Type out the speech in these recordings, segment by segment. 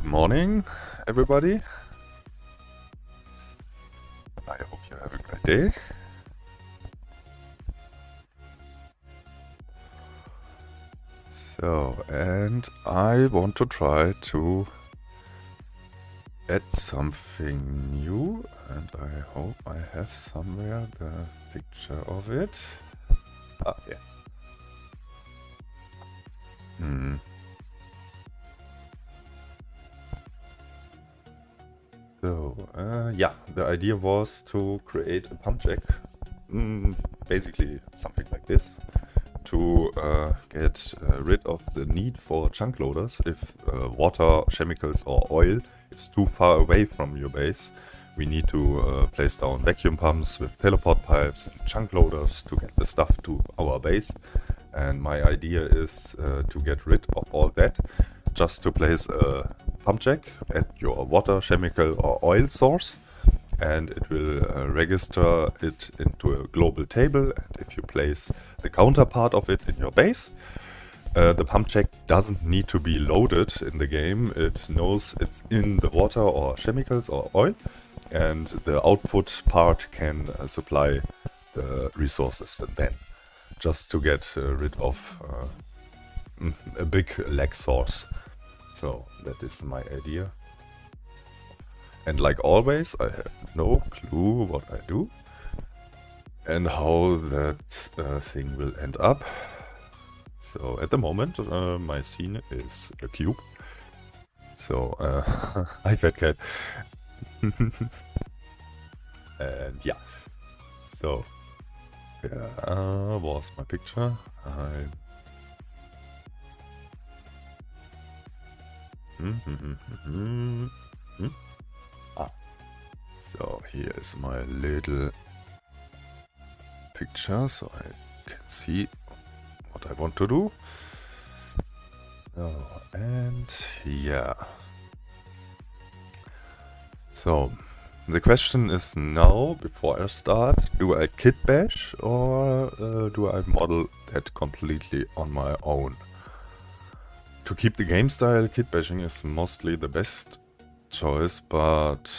Good morning, everybody. I hope you have a great day. So, and I want to try to add something new, and I hope I have somewhere the picture of it. Ah, yeah. So, yeah, the idea was to create a Pumpjack, basically something like this, to get rid of the need for chunk loaders if water, chemicals or oil is too far away from your base. We need to place down vacuum pumps with teleport pipes and chunk loaders to get the stuff to our base. And my idea is to get rid of all that, just to place a Pumpjack at your water, chemical or oil source, and it will register it into a global table. And if you place the counterpart of it in your base, the Pumpjack doesn't need to be loaded in the game. It knows it's in the water or chemicals or oil, and the output part can supply the resources then, just to get rid of a big lag source. So that is my idea. And like always, I have no clue what I do and how that thing will end up. So at the moment, my scene is a cube. So, hi Fat Cat. And yeah, so where was my picture? So here is my little picture, so I can see what I want to do. Oh, and yeah. So the question is now, before I start, do I kit bash or do I model that completely on my own? To keep the game style, kit bashing is mostly the best choice, but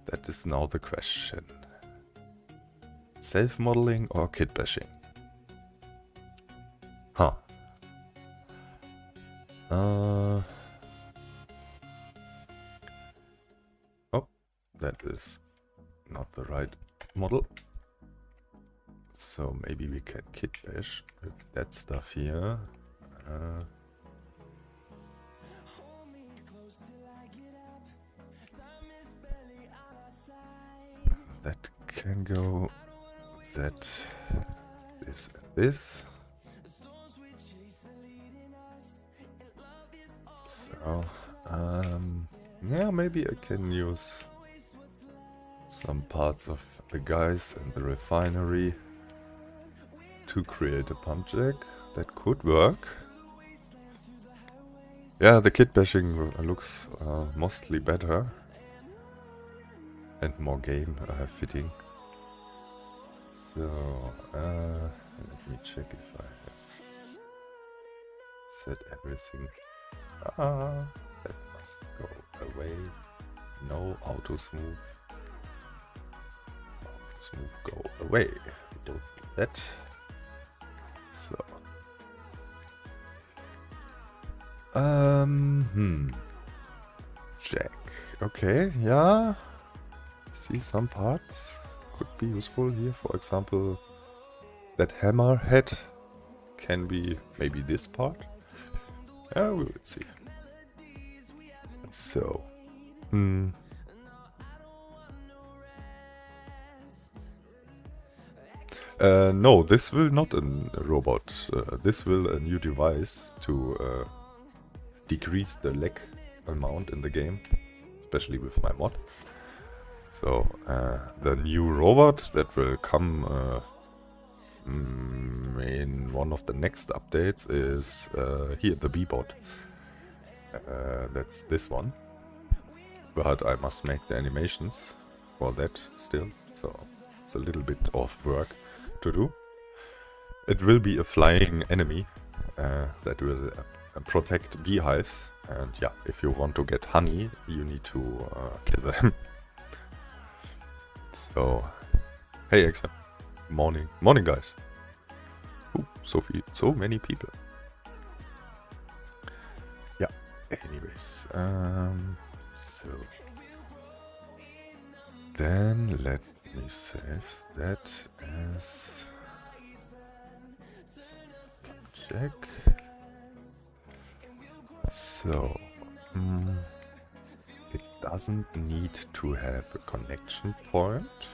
that is now the question. Self-modeling or kit bashing? Huh. Oh, that is not the right model. So maybe we can kit bash with that stuff here. That can go, that, this and this. So, yeah, maybe I can use some parts of the guys and the refinery to create a Pumpjack. That could work. Yeah, the kit bashing looks mostly better and more game fitting. So let me check if I have set everything. That must go away. No auto smooth. Auto smooth, go away. We don't do that. So Jack. Okay, yeah. See, some parts could be useful here. For example, that hammer head can be maybe this part. Yeah, we will see. So, no, this will not a robot. This will a new device to decrease the lag amount in the game, especially with my mod. So the new robot that will come in one of the next updates is here, the B-bot. That's this one. But I must make the animations for that still, so it's a little bit of work to do. it will be a flying enemy that will protect beehives. And yeah, if you want to get honey, you need to kill them. So, hey Exam, morning, morning guys. Ooh, so many people. Yeah, anyways, so then let me save that as check. So, it doesn't need to have a connection point.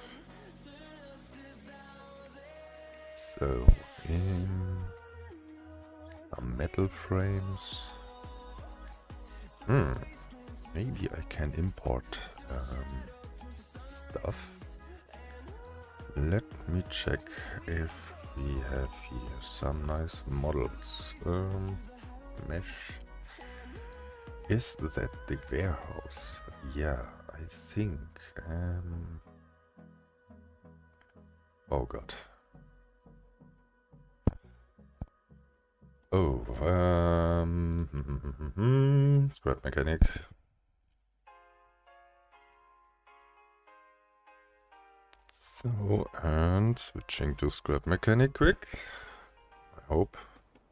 So, in some metal frames, maybe I can import stuff. Let me check if we have here some nice models. Mesh. Is that the warehouse? Yeah, I think. Oh god. Oh, scrap mechanic. So, and switching to scrap mechanic quick. I hope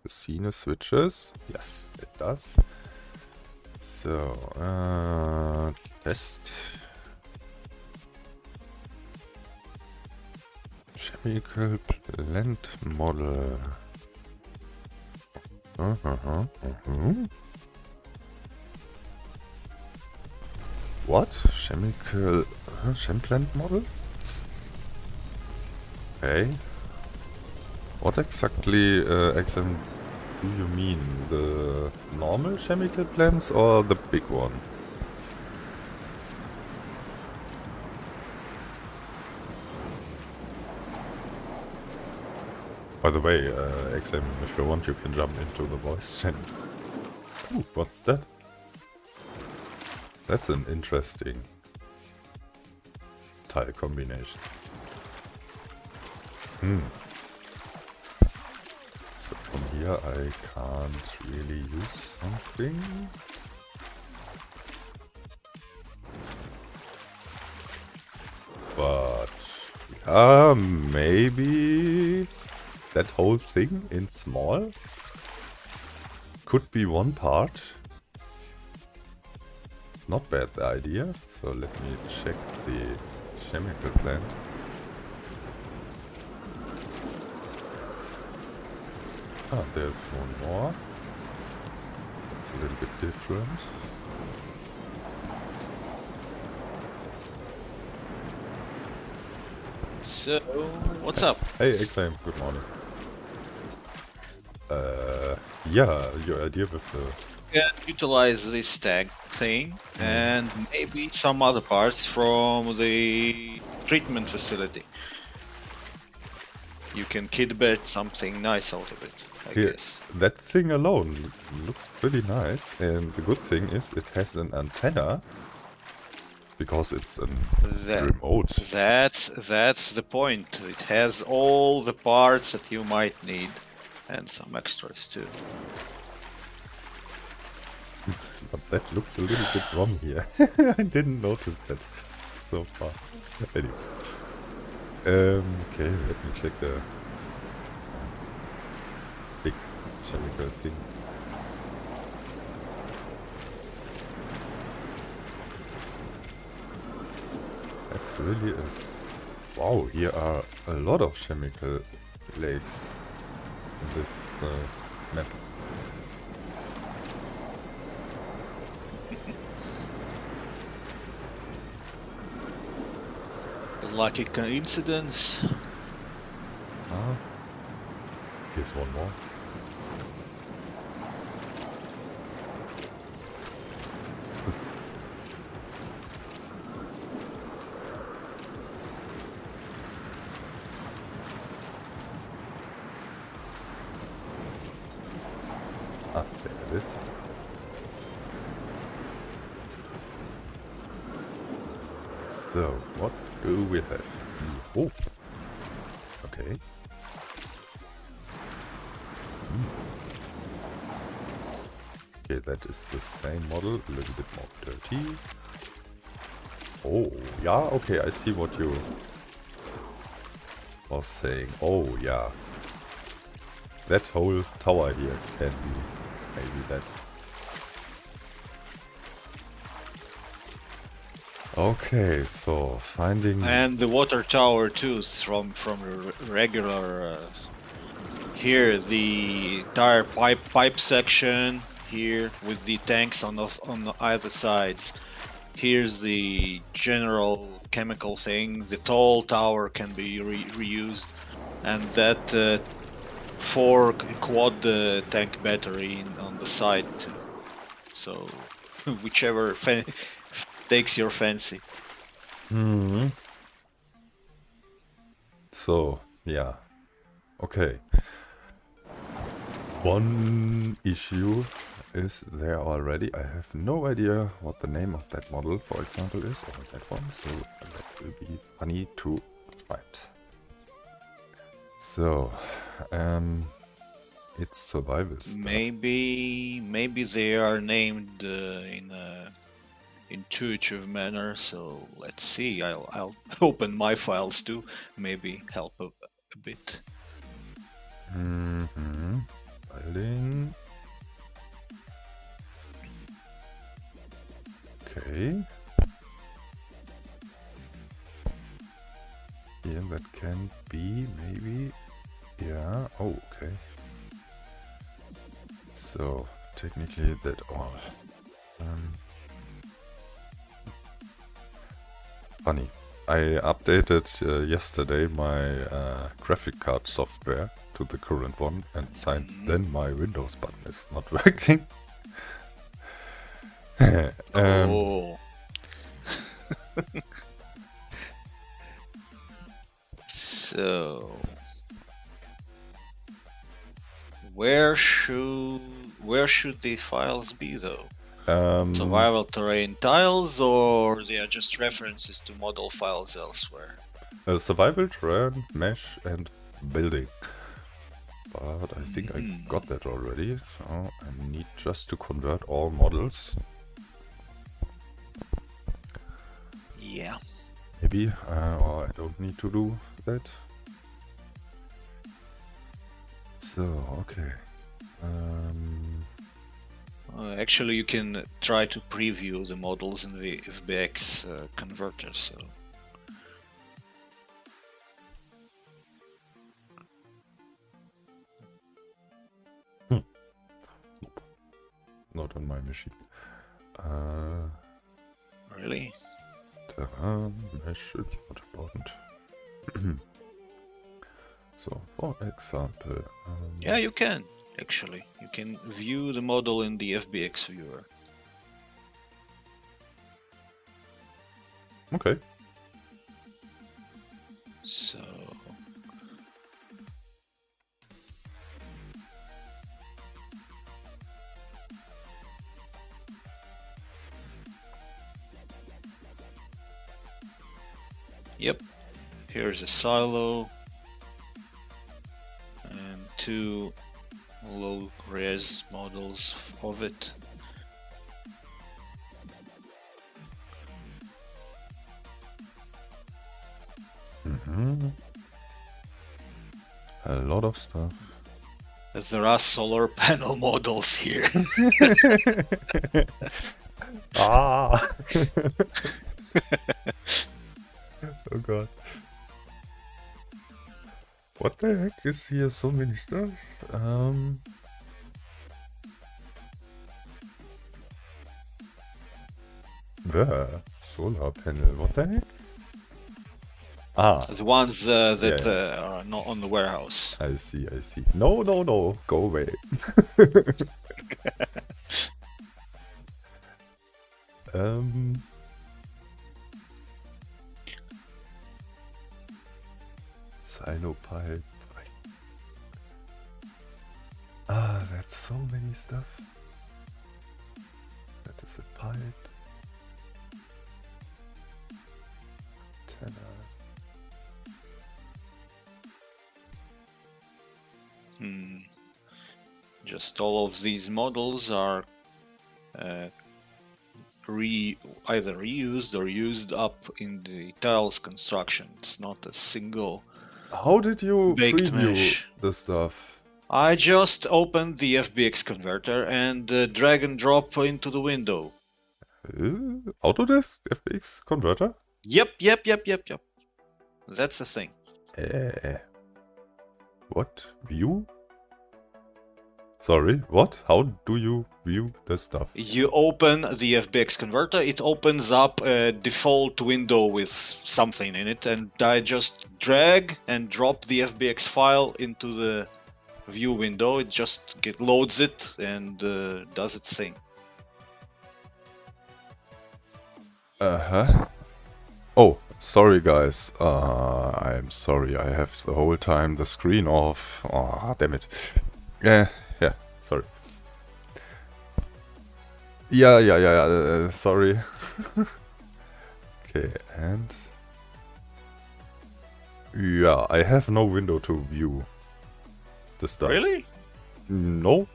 the scene switches. Yes, it does. So, test. Chemical plant model. What? Chemical chem plant model? Okay. What exactly, XM, do you mean? The normal chemical plants or the big one? By the way, XM, if you want, you can jump into the voice channel. Ooh, what's that? That's an interesting tile combination. So from here I can't really use something. But yeah, maybe that whole thing in small could be one part. Not bad, the idea. So let me check the chemical plant. Ah, there's one more. It's a little bit different. So, what's up? Hey, XM, good morning. Yeah, your idea with the... You can utilize this tag thing and maybe some other parts from the treatment facility. You can kidbit something nice out of it, I guess. That thing alone looks pretty nice, and the good thing is it has an antenna, because it's a remote. That's the point. It has all the parts that you might need, and some extras too. But that looks a little bit wrong here. I didn't notice that so far. Anyways. Okay, let me check the big chemical thing. That's really a... Wow, here are a lot of chemical lakes in this map. Lucky coincidence. Ah, here's one more. Ah, there it is. So, what do we have? Oh, okay. Okay, that is the same model, a little bit more dirty. Oh, yeah, okay, I see what you was saying. Oh, yeah. That whole tower here can be maybe that. Okay, so finding... And the water tower too, is from regular... here, the entire pipe section, here, with the tanks on either sides. Here's the general chemical thing. The tall tower can be reused, and that 4 quad tank battery on the side too. So whichever takes your fancy. Hmm. So, yeah. Okay. One issue is there already. I have no idea what the name of that model, for example, is, or that one, so that will be funny to find. So, it's survival stuff. Maybe they are named in a intuitive manner. So let's see. I'll open my files too. Maybe help a bit. Building. Okay. Yeah, that can be maybe. Yeah. Oh, okay. So technically that all. Funny. I updated yesterday my graphic card software to the current one, and since then my Windows button is not working. Oh. So where should the files be though? Survival terrain tiles, or they are just references to model files elsewhere? Survival terrain, mesh, and building. But I think I got that already, so I need just to convert all models. Yeah. Maybe, or I don't need to do that. So, okay. Actually, you can try to preview the models in the FBX converter. So. Nope. Not on my machine. Really? Mesh, it's not important. So, for example... yeah, you can, actually. You can view the model in the FBX viewer. Okay. So... Yep. Here's a silo. And 2 low-res models of it. A lot of stuff. There are solar panel models here. Ah! Oh god. What the heck is here? So many stuff. The solar panel. What the heck? Ah. The ones that are not on the warehouse. I see, I see. No, no, no. Go away. Silo pipe. Ah, that's so many stuff. That is a pipe. Tenor. Just all of these models are either reused or used up in the tiles construction. It's not a single How did you baked preview mesh. the stuff? I just opened the FBX converter and drag and drop into the window. Autodesk FBX converter? Yep. That's the thing. What? View? Sorry, what? How do you view the stuff? You open the FBX converter, it opens up a default window with something in it, and I just drag and drop the FBX file into the view window. It just loads it and does its thing. Oh, sorry guys. I'm sorry. I have the whole time the screen off. Oh, damn it. Yeah, sorry. Yeah. Sorry. Okay, and yeah, I have no window to view the stuff. Really? No.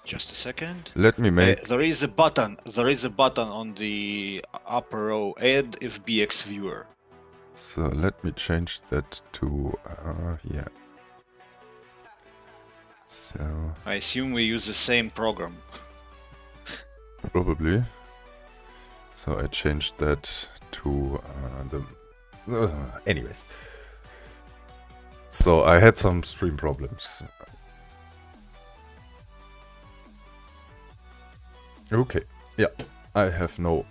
Just a second. Let me make. There is a button. There is a button on the upper row. Add FBX viewer. So let me change that to here. So I assume we use the same program. probably. So I changed that to the. Anyways. So I had some stream problems. Okay. Yeah. I have no.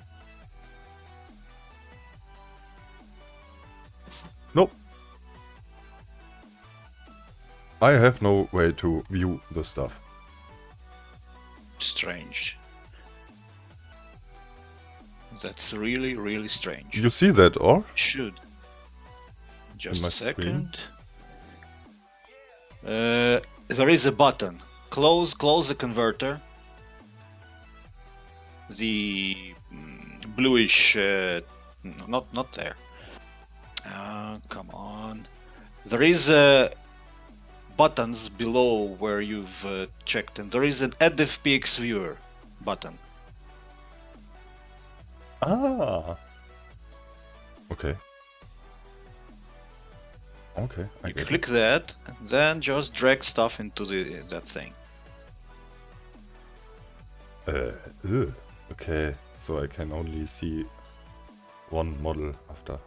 Nope. I have no way to view the stuff. Strange. That's really, really strange. You see that, or? Should. Just my a second. There is a button. Close the converter. The bluish, not there. Come on. There is buttons below where you've checked, and there is an Add FBX viewer button. Ah. Okay. Okay. You click that, and then just drag stuff into that thing. Okay, so I can only see one model after.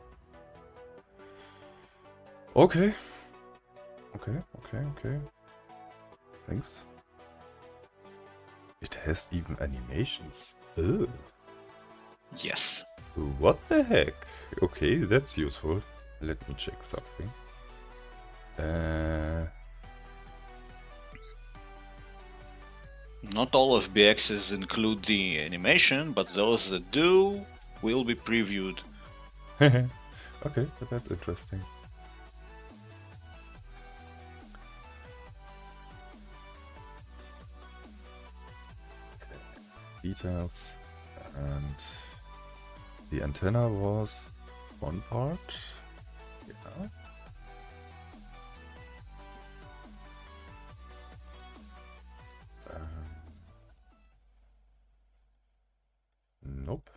Okay. Okay. Thanks. It has even animations. Ugh. Yes. What the heck? Okay, that's useful. Let me check something. Not all FBXs include the animation, but those that do will be previewed. Okay, but that's interesting. Okay. Details, and the antenna was one part. Yeah. Nope.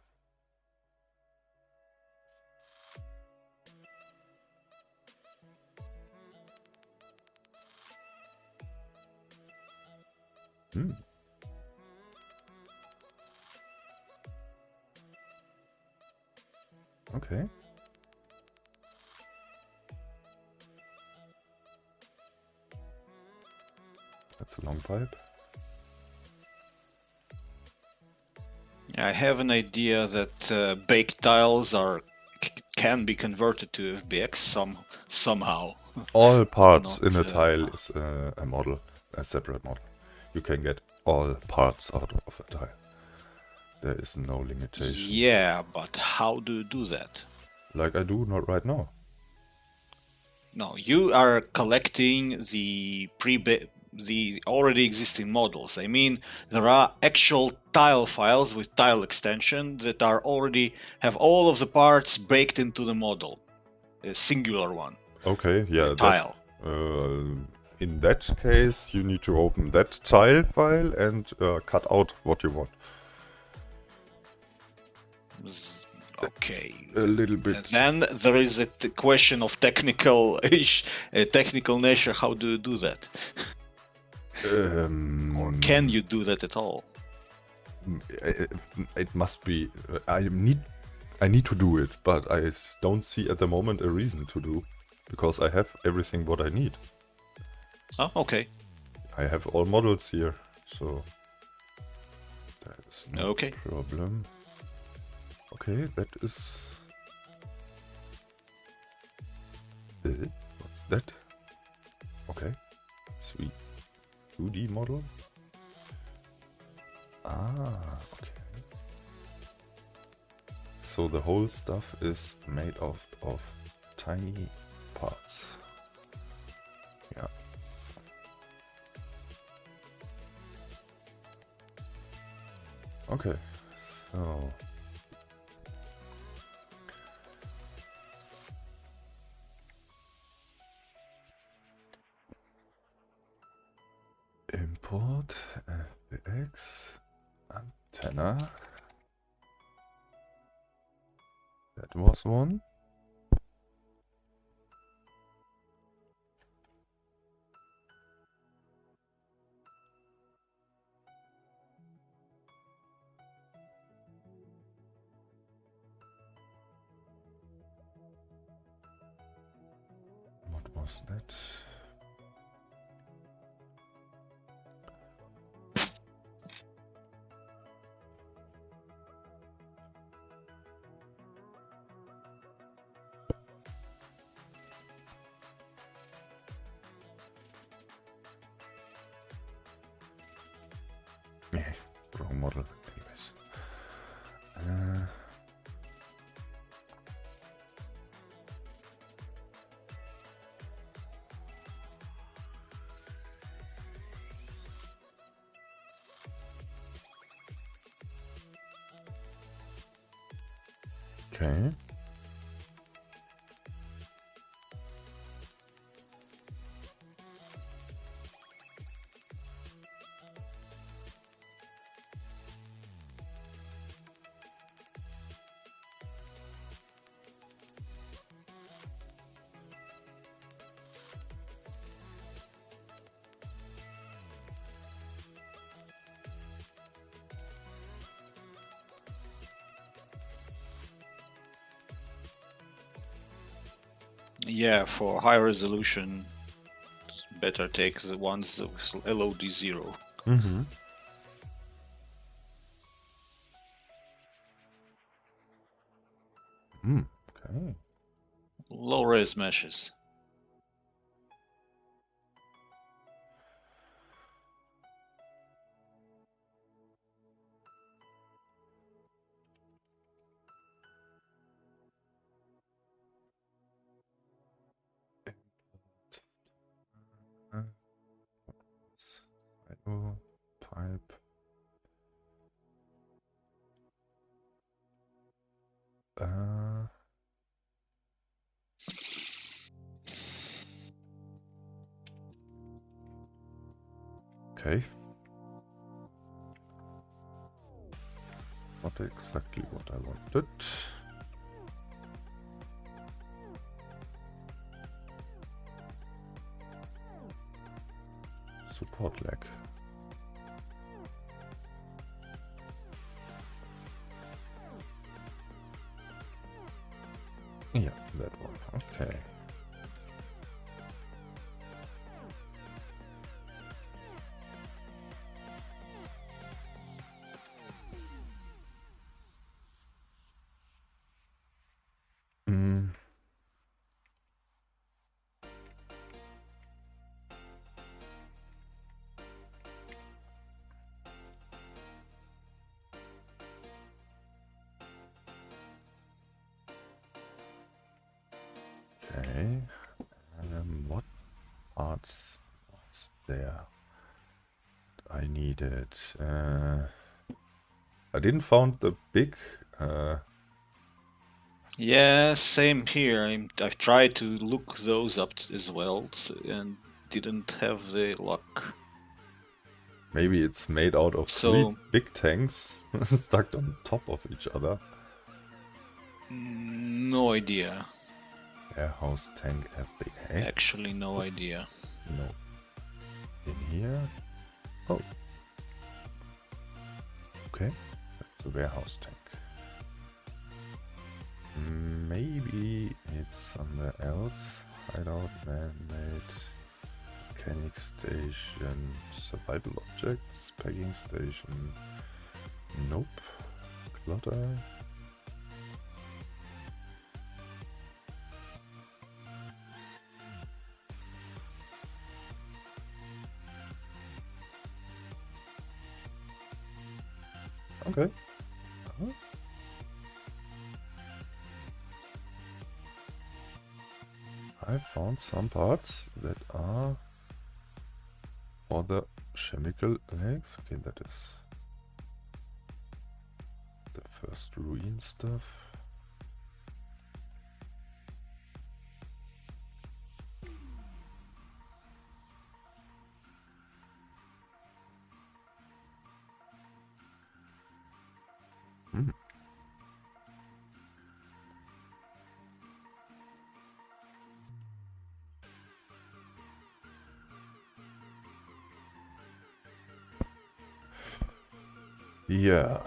Okay. That's a long pipe. I have an idea that baked tiles can be converted to FBX somehow. All parts Not, in a tile is a model, a separate model. You can get all parts out of a tile. There is no limitation. Yeah, but how do you do that? Like I do not right now. No, you are collecting the already existing models. I mean, there are actual tile files with tile extension that are already have all of the parts baked into the model, a singular one. Okay, yeah. A tile. in that case, you need to open that tile file and cut out what you want. Okay. A little bit. And then there is a question of technical nature. How do you do that? Or can you do that at all? It must be. I need to do it, but I don't see at the moment a reason to do, because I have everything what I need. Oh, okay. I have all models here, so that is no Okay. problem. Okay, that is. What's that? Okay, sweet. 2D model. Ah, okay. So the whole stuff is made of tiny parts. Yeah. Okay, so import FBX antenna. That was one. What was that? Yeah, wrong model. Anyways. Okay. Yeah, for high resolution, better take the ones with LOD 0. Mm-hmm. Okay. Low res meshes. IO pipe. Okay. Not exactly what I wanted. Support lag. Yeah, that one. Okay. Okay. What parts was there? I needed. I didn't found the big. Yeah, same here. I've tried to look those up as well, and didn't have the luck. Maybe it's made out of So, 3 big tanks stuck on top of each other. no idea. Warehouse tank FBA. Actually, no idea. No. In here. Oh. Okay. That's a warehouse tank. Maybe it's somewhere else. Hideout, man-made, mechanic station, survival objects, packing station. Nope. Clutter. Okay. I found some parts that are for the chemical legs. Okay, that is the first ruin stuff. Yeah.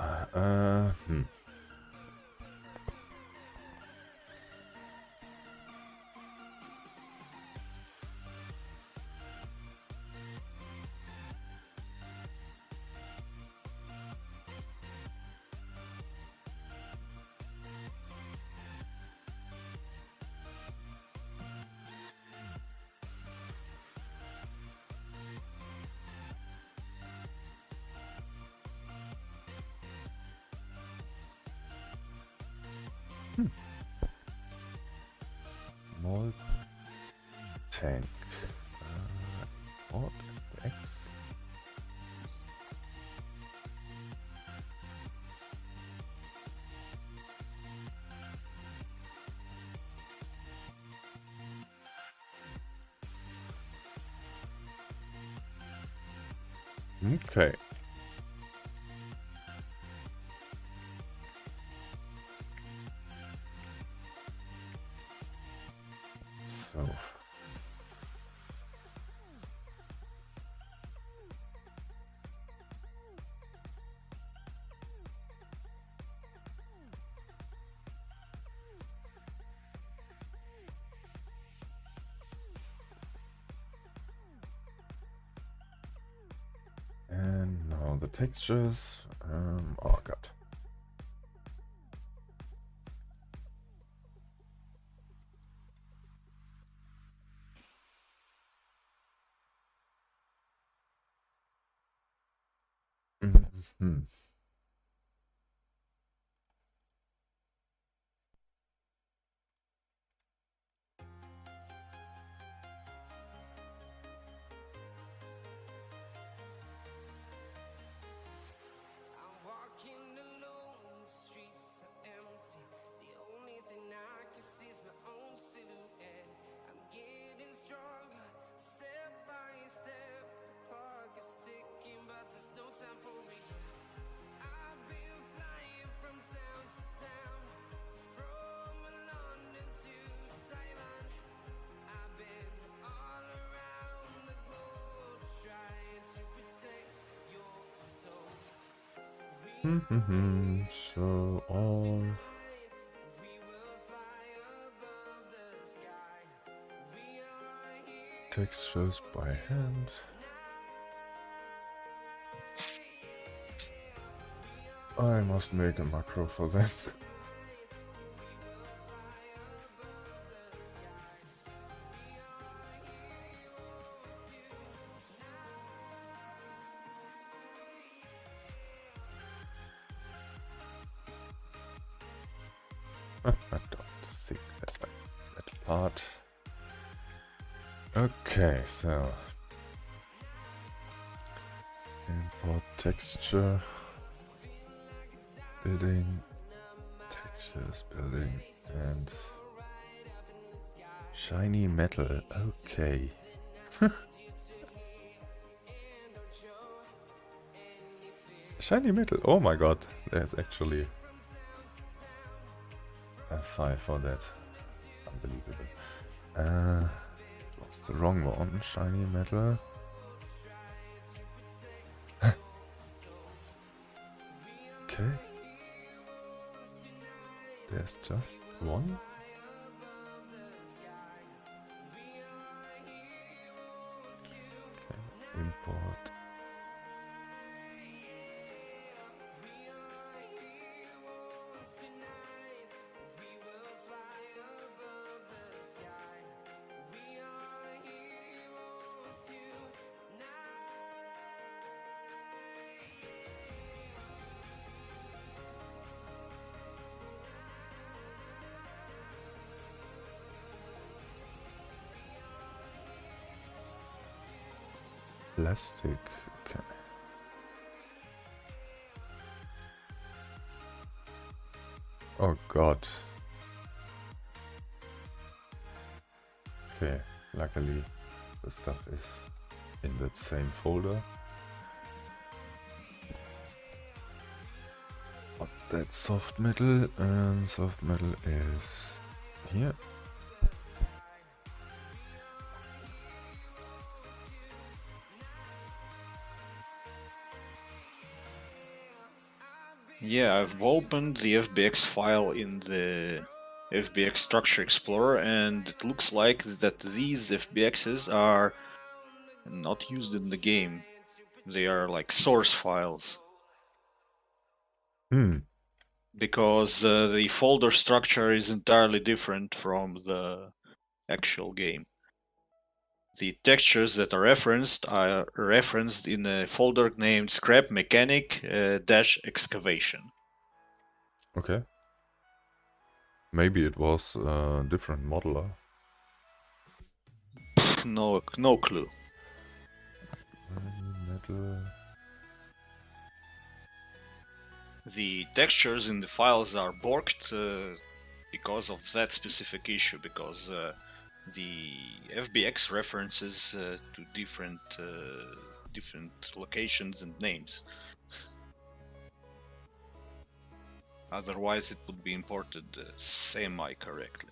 Mold tank. What? X? Okay. So. And now the textures. Oh god. Mm-hmm. So all textures by hand. I must make a macro for that. I don't think that part. Okay, so import texture, building, textures, building, and shiny metal. Okay, Shiny metal. Oh my god. There's actually a file for that. Unbelievable. It was the wrong one. Shiny metal. Okay. There's just one. Okay. Import. Plastic. Okay. Oh god. Okay, luckily the stuff is in that same folder. But that's soft metal, and soft metal is here. Yeah, I've opened the FBX file in the FBX Structure Explorer, and it looks like that these FBXs are not used in the game. They are like source files. Because the folder structure is entirely different from the actual game. The textures that are referenced in a folder named Scrap Mechanic Excavation. Okay. Maybe it was a different modeler. No clue. Metal. The textures in the files are borked because of that specific issue, because the FBX references to different locations and names. Otherwise, it would be imported semi-correctly.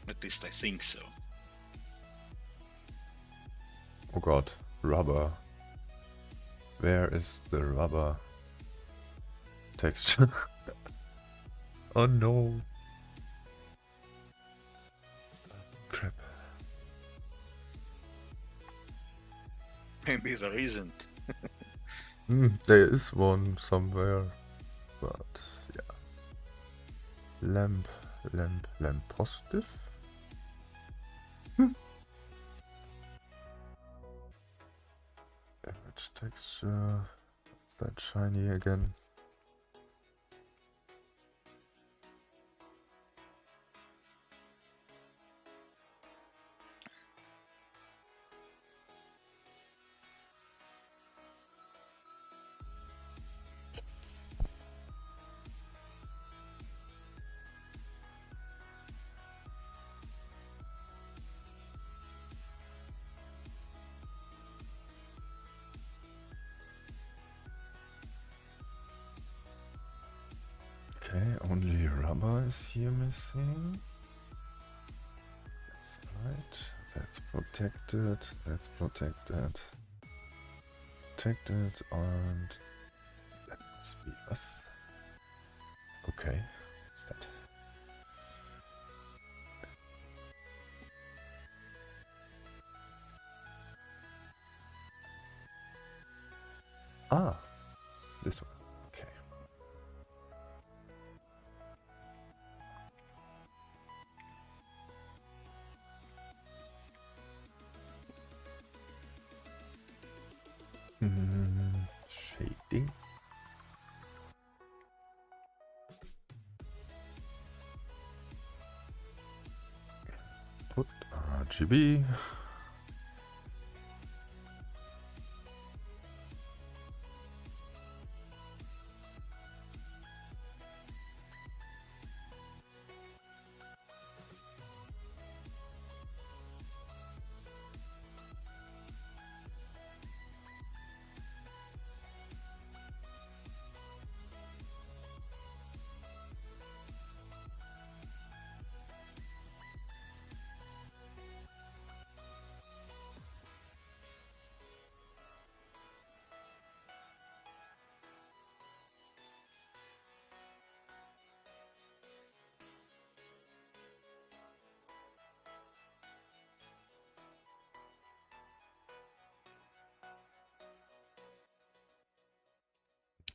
At least I think so. Oh god, rubber. Where is the rubber texture? Oh no. Crap. Maybe there isn't. There is one somewhere, but yeah. Lamp positive? Image texture. Is that shiny again? Okay, only rubber is here missing. That's right. That's protected. That's protected. Protected, and that must be us. Okay, what's that? Ah, this one. Okay. Shading. Put RGB.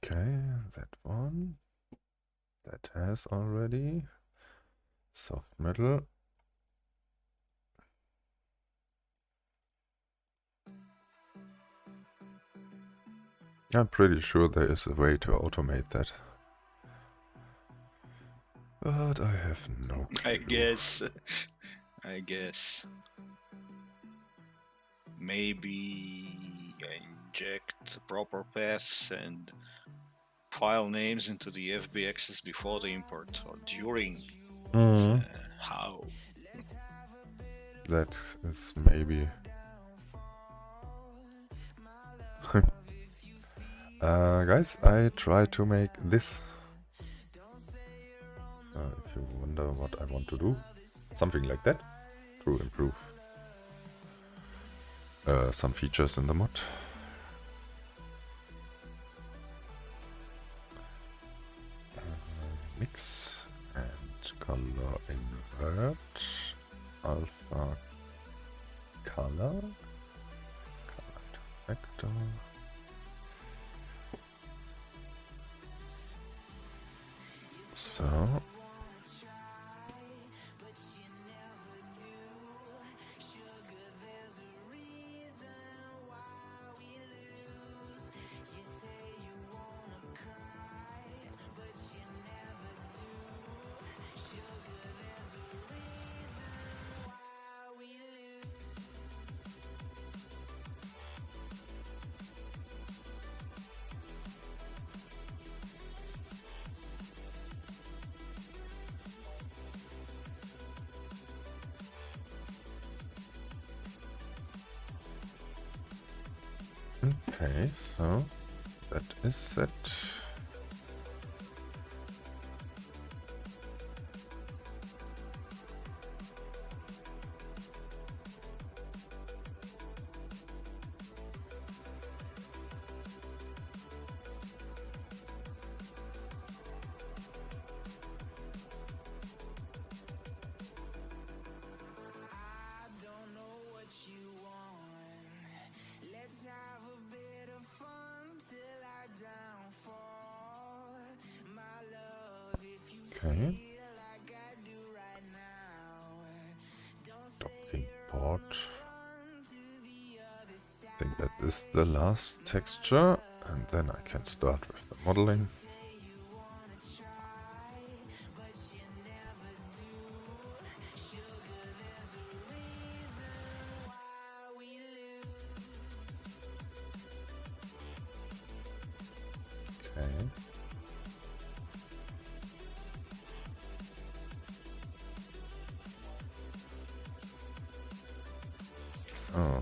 Okay, that one. That has already. Soft metal. I'm pretty sure there is a way to automate that. But I have no clue. I guess. Maybe inject the proper paths and file names into the FBXs before the import or during. How? That is maybe. Guys, I try to make this. If you wonder what I want to do, something like that to improve some features in the mod. Mix and color invert alpha color to vector. So okay, so that is set. Okay. Docking port. I think that is the last texture, and then I can start with the modeling. Okay. So.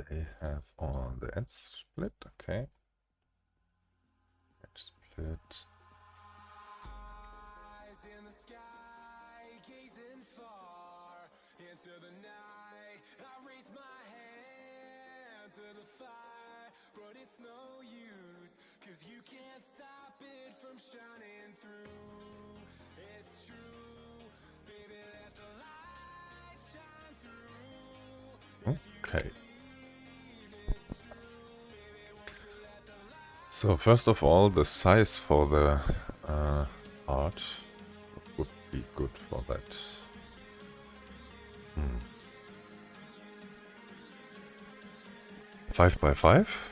They have all the edge split, okay. Edge split. Eyes in the sky, gazing far into the night. I raise my hand to the fire, but it's no use, 'cause you can't stop it from shining through. It's true, baby, let the light shine through. Okay. So first of all, the size for the art would be good for that. 5 by 5.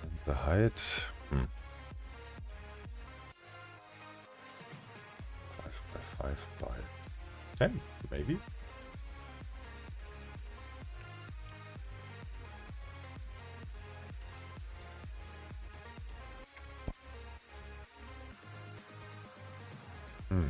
And the height. 5 by 10, maybe. Eyes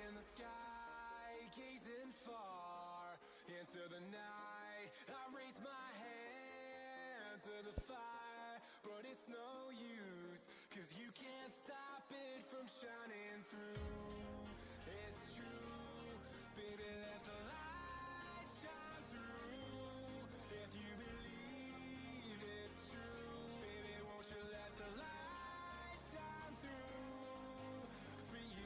in the sky, gazing far into the night. I raise my hand to the fire, but it's no use, 'cause you can't stop it from shining through. It's true, baby, let the light shine through. If you believe it's true, baby, won't you let the light shine through for you.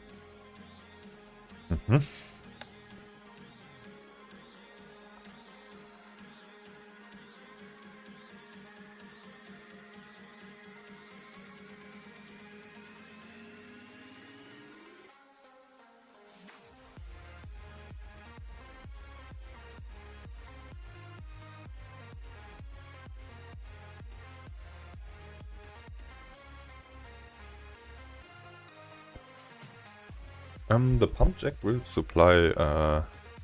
The Pumpjack will supply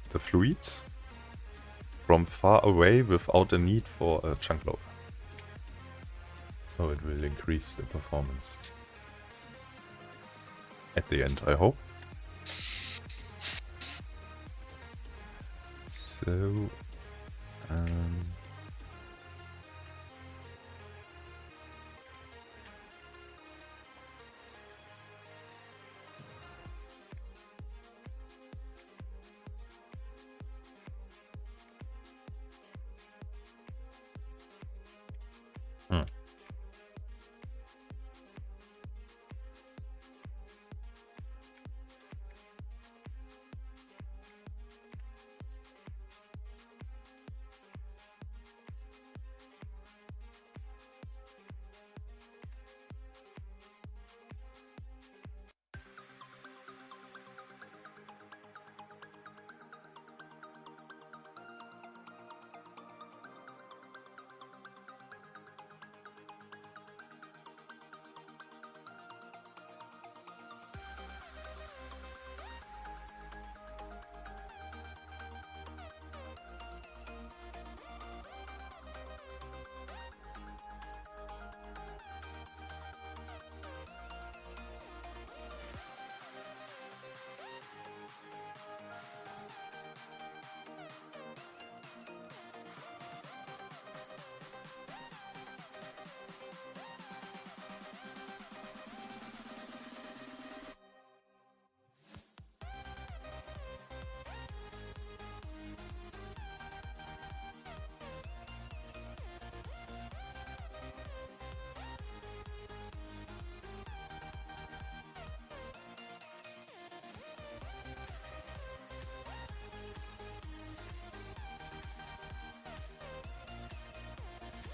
the fluids from far away without a need for a chunk loader. So it will increase the performance. At the end, I hope. So...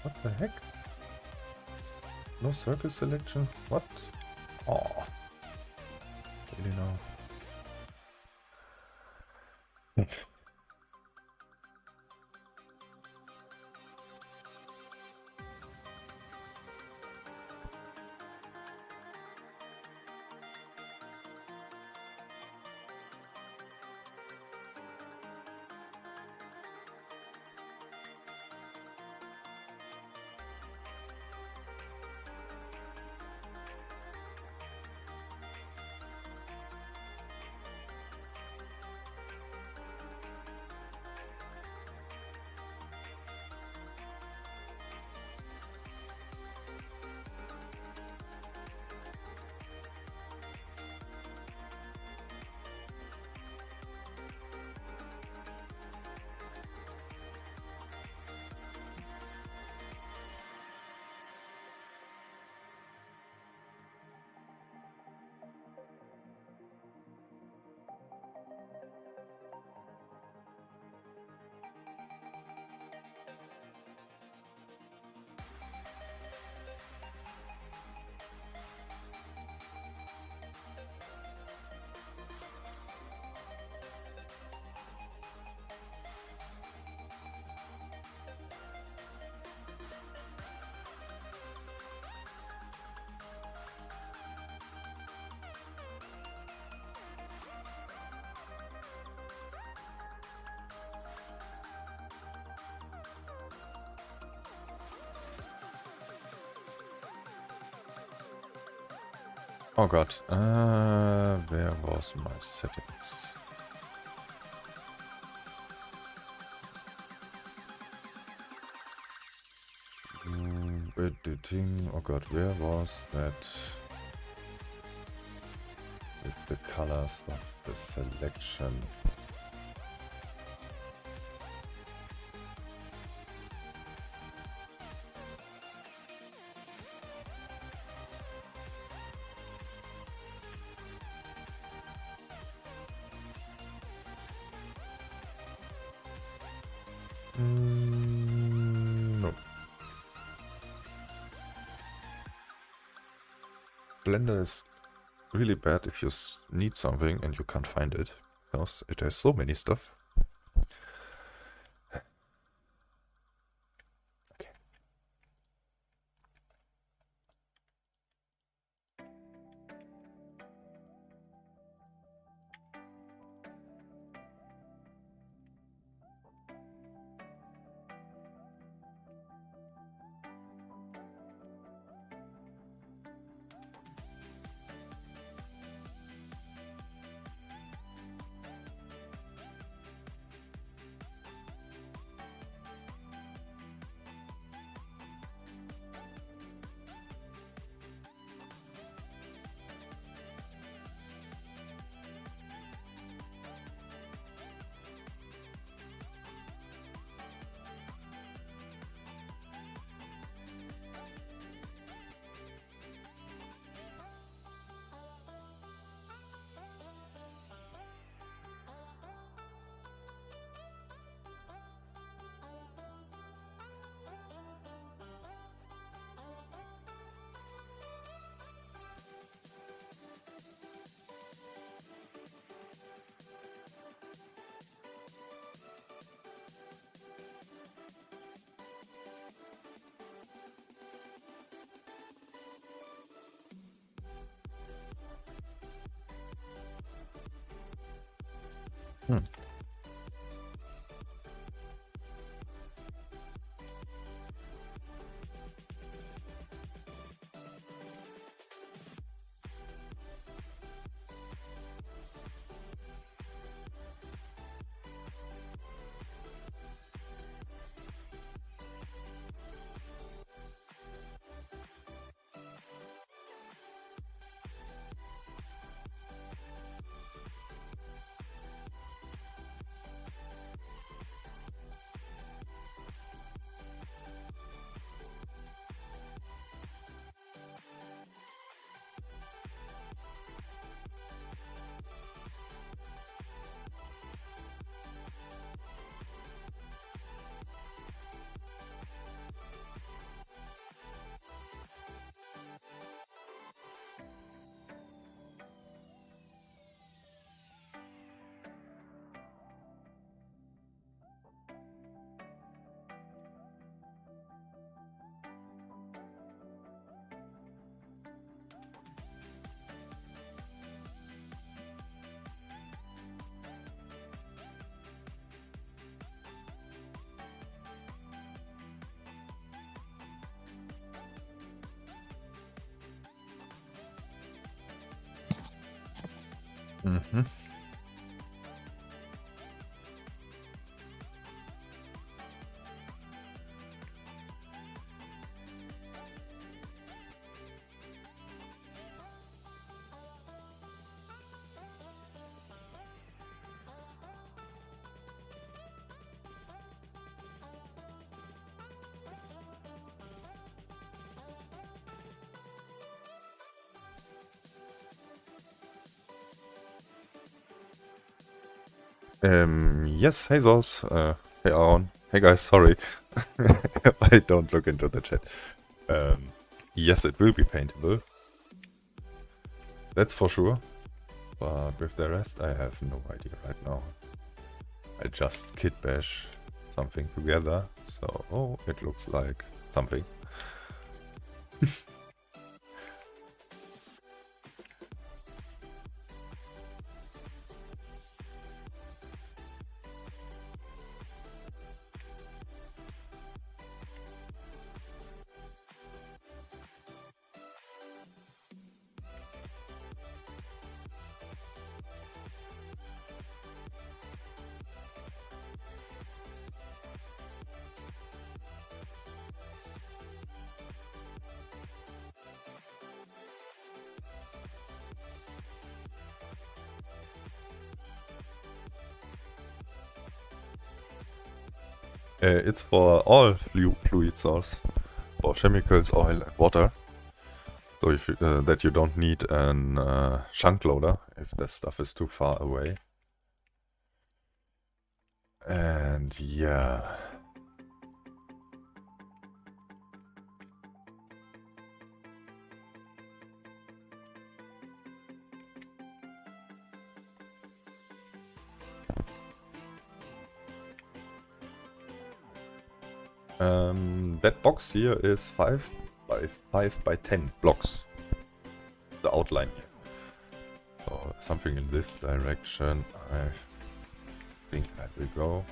What the heck? No circle selection? What? Oh. Really no. Oh god, where was my settings? Editing, oh god, where was that? With the colors of the selection. No. Blender is really bad if you need something and you can't find it, because it has so many stuff. Okay. Mm-hmm. Yes, hey Zos, hey Aaron, hey guys, sorry, I don't look into the chat. Yes, it will be paintable, that's for sure, but with the rest I have no idea right now. I just kit bash something together, so, oh, it looks like something. It's for all fluid source, for chemicals, oil, and water. So if you, that you don't need an chunk loader if the stuff is too far away. And yeah. That box here is 5 by 5 by 10 blocks. The outline here. So something in this direction, I think that will go.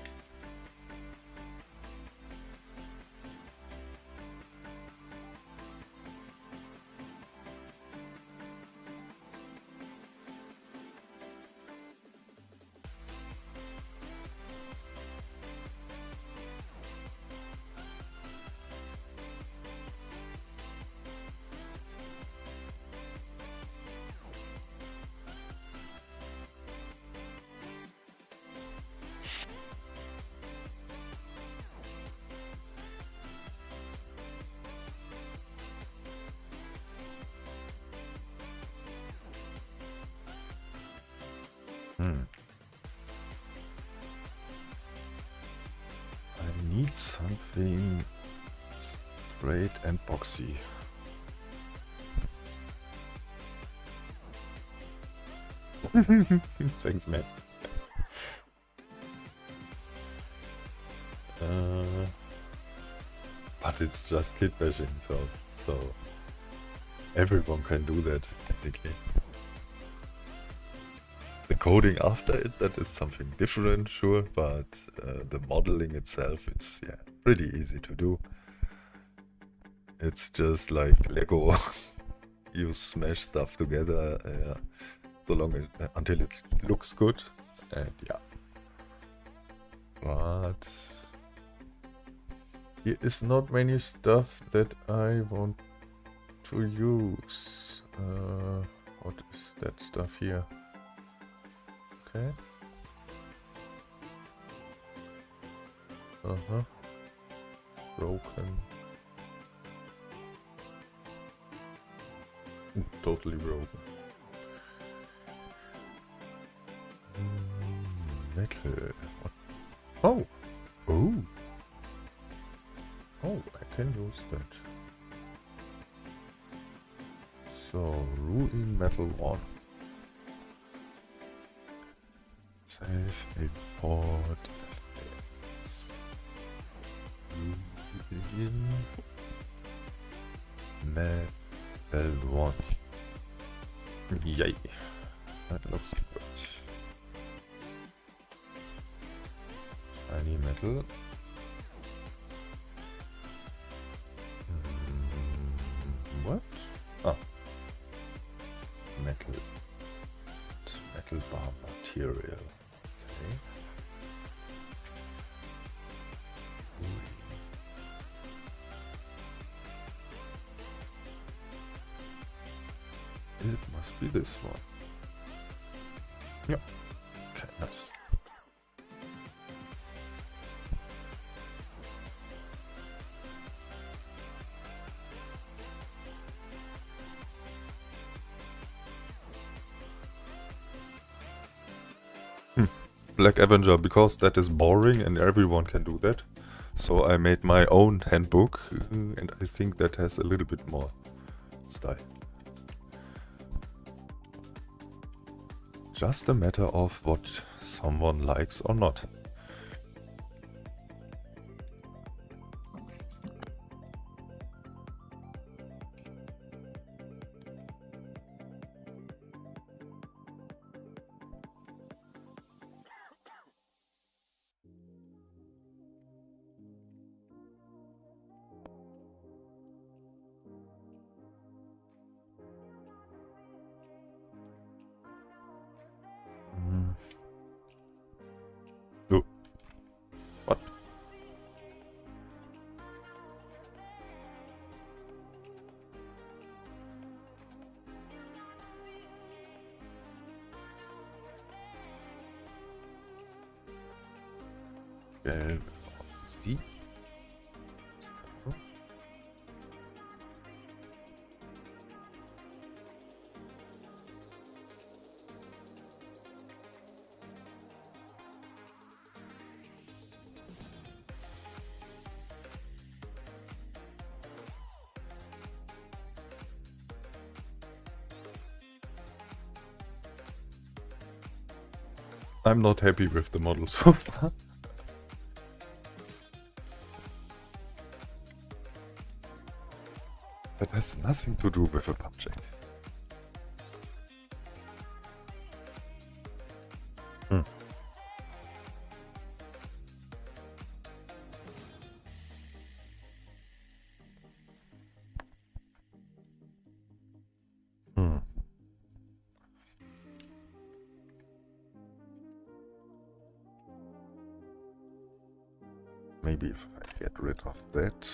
I need something straight and boxy. Thanks, man. But it's just kit bashing, so everyone can do that, basically. The coding after it, that is something different, sure, but the modeling itself, it's pretty easy to do. It's just like Lego. You smash stuff together, so long until it looks good, and yeah. But here is not many stuff that I want to use. What is that stuff here? Okay. Broken. Totally broken. Metal. Oh! Oh! Oh, I can use that. So, ruin metal 1. Save import FS. Ruin metal 1. Yay. That looks good. Shiny metal. What? Ah. Metal. Metal bar material. Okay. It must be this one. Yep. Okay, nice. Black Avenger, because that is boring and everyone can do that. So I made my own handbook, and I think that has a little bit more style. Just a matter of what someone likes or not. Oh. What? Okay. SSD. I'm not happy with the model so far. That has nothing to do with a Pumpjack. Maybe if I get rid of that.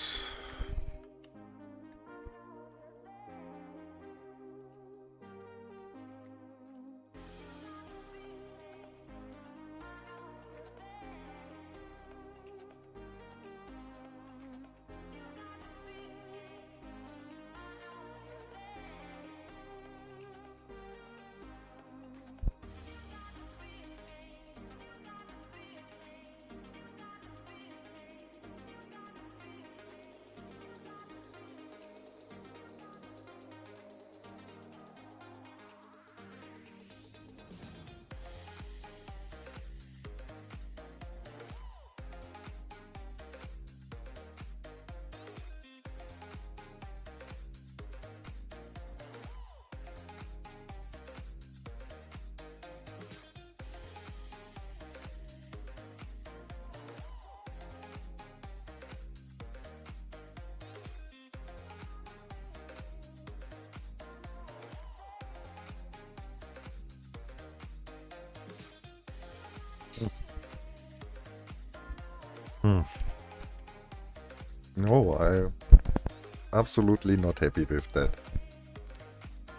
No, I'm absolutely not happy with that.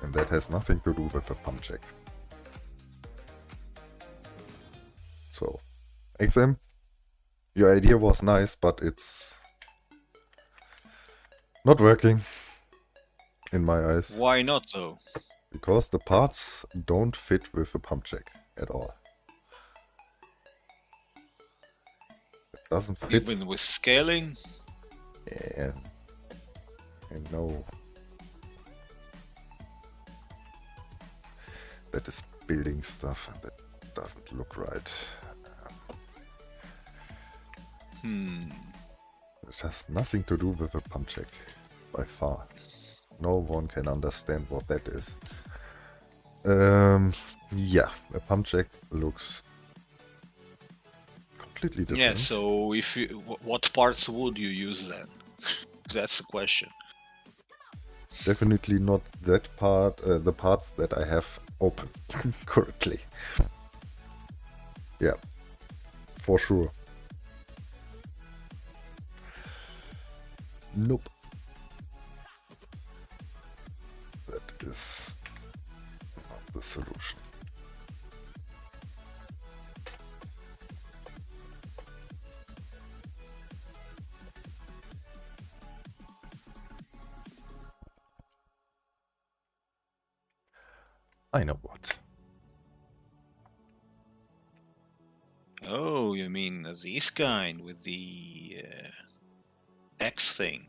And that has nothing to do with a Pumpjack. So, XM, your idea was nice, but it's not working in my eyes. Why not though? Because the parts don't fit with a Pumpjack at all. It doesn't fit. Even with scaling? Yeah. I know. That is building stuff and that doesn't look right. It has nothing to do with a Pumpjack, by far. No one can understand what that is. Yeah, a Pumpjack looks completely different. Yeah, so if you, what parts would you use then? That's the question. Definitely not that part, the parts that I have open currently. Yeah, for sure. Nope. That is not the solution. I know what. Oh, you mean this kind with the X thing?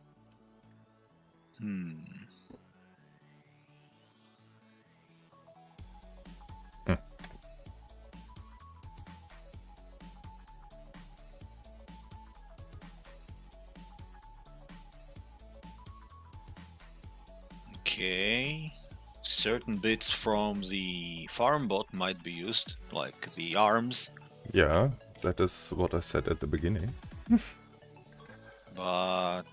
Okay. Certain bits from the farm bot might be used, like the arms, Yeah, that is what I said at the beginning. but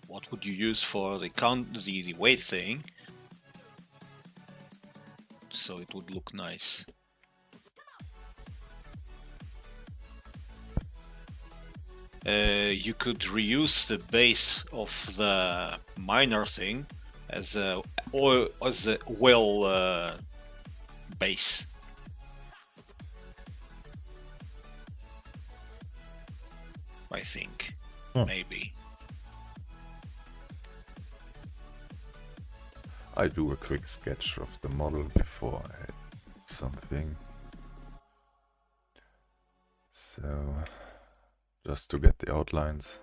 what would you use for the the weight thing? So it would look nice. You could reuse the base of the miner thing as a well base. I think. Hmm. Maybe. I do a quick sketch of the model before I add something. So, just to get the outlines.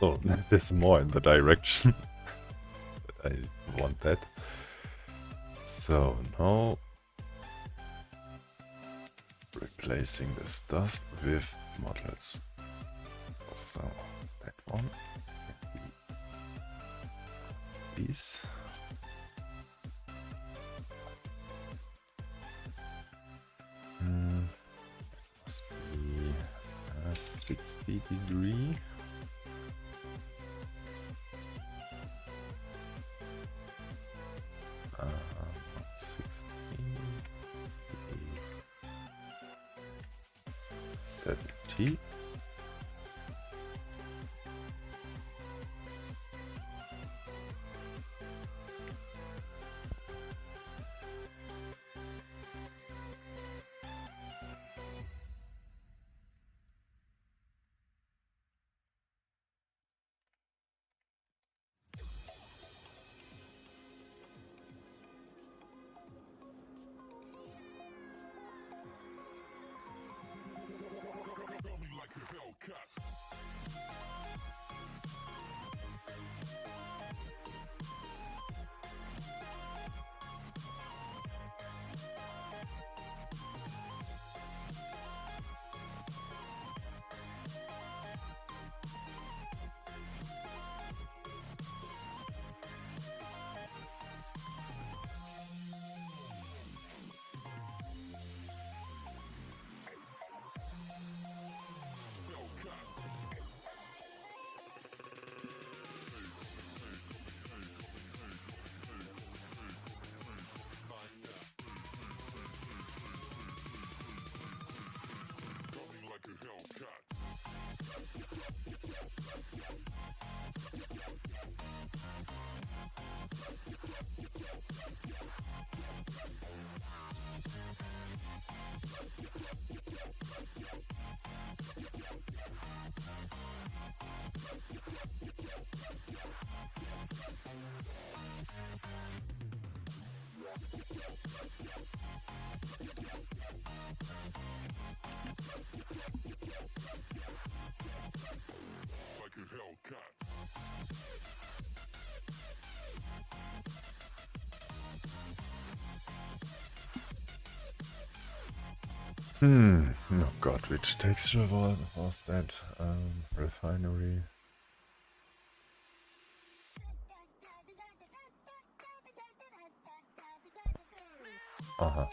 So, this is more in the direction I want that. So, now replacing the stuff with models. So, that one. These. Must be 60-degree. T. Oh god, which texture was that? Refinery. Uh-huh.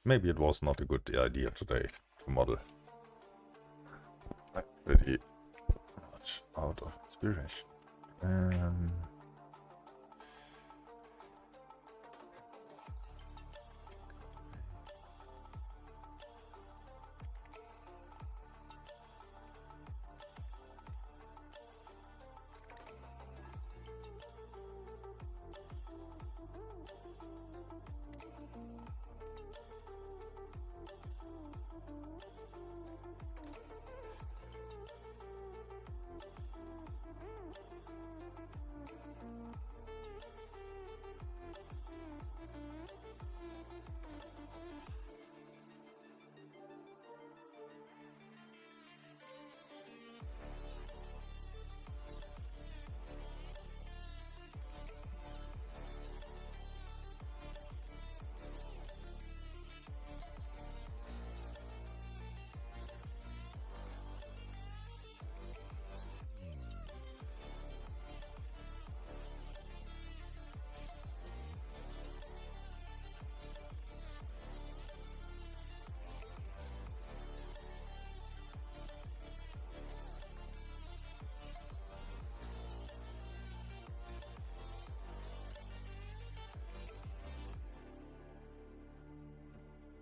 Maybe it was not a good idea today to model. I'm pretty much out of inspiration.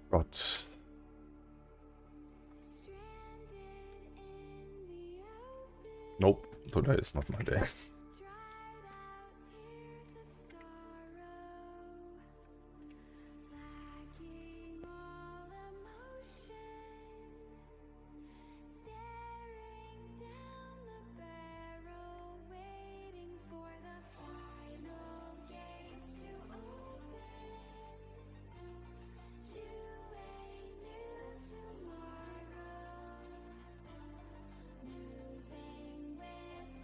But nope, today is not my day. Moving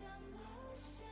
with the motion.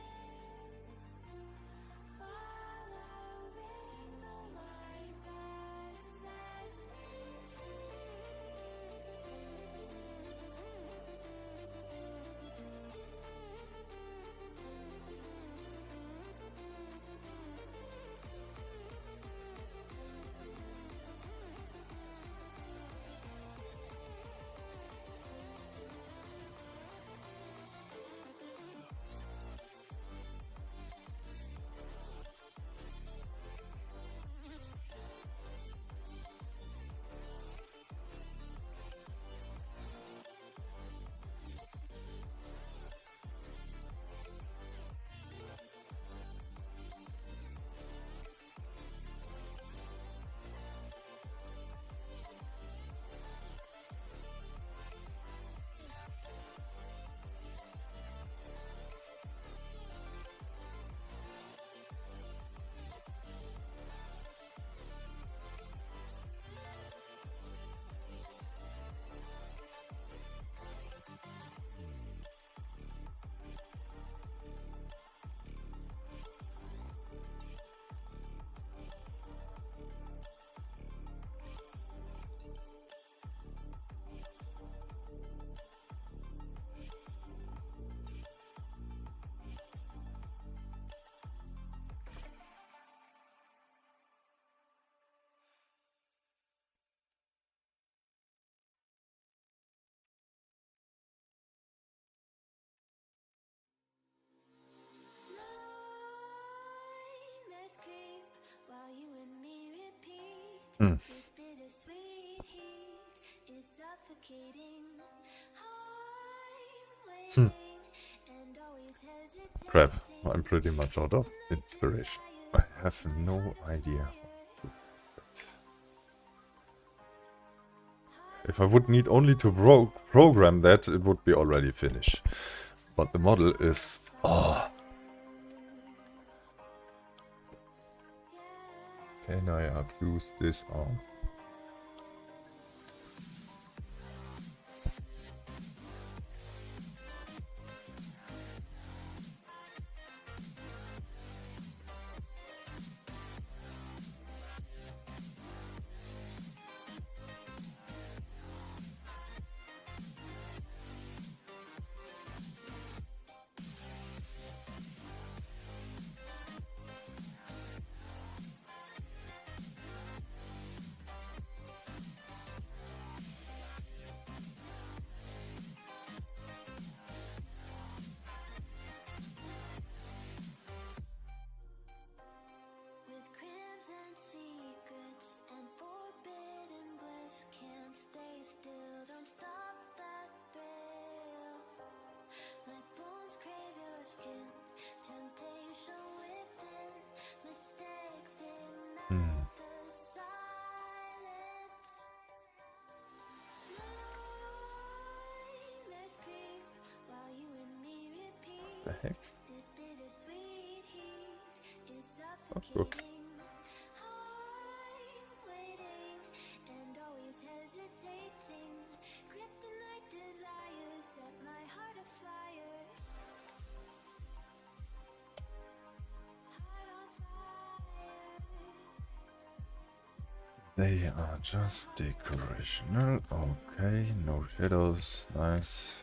This bittersweet heat is suffocating. I'm waiting and always hesitating. Crap, I'm pretty much out of inspiration. I have no idea. If I would need only to program that, it would be already finished. But the model is... Oh. Can I abuse this arm? With crimson secrets and forbidden bliss, can't stay still, don't stop that thrill. My bones crave your skin, temptation within, mistakes ignite the silence. Nightmares creep while you and me repeat. The heck? This bittersweet heat is Oh, good. suffocating. I'm waiting and always hesitating. Kryptonite desires set my heart afire. Heart on fire. They are just decorational. Okay, no shadows. Nice.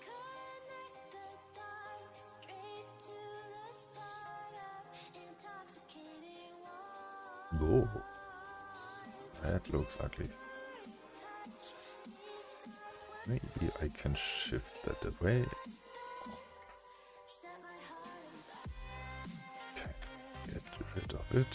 Connect the dots straight to the start of intoxicating warmth. Oh, that looks ugly. Maybe I can shift that away. Set my heart Okay, get rid of it.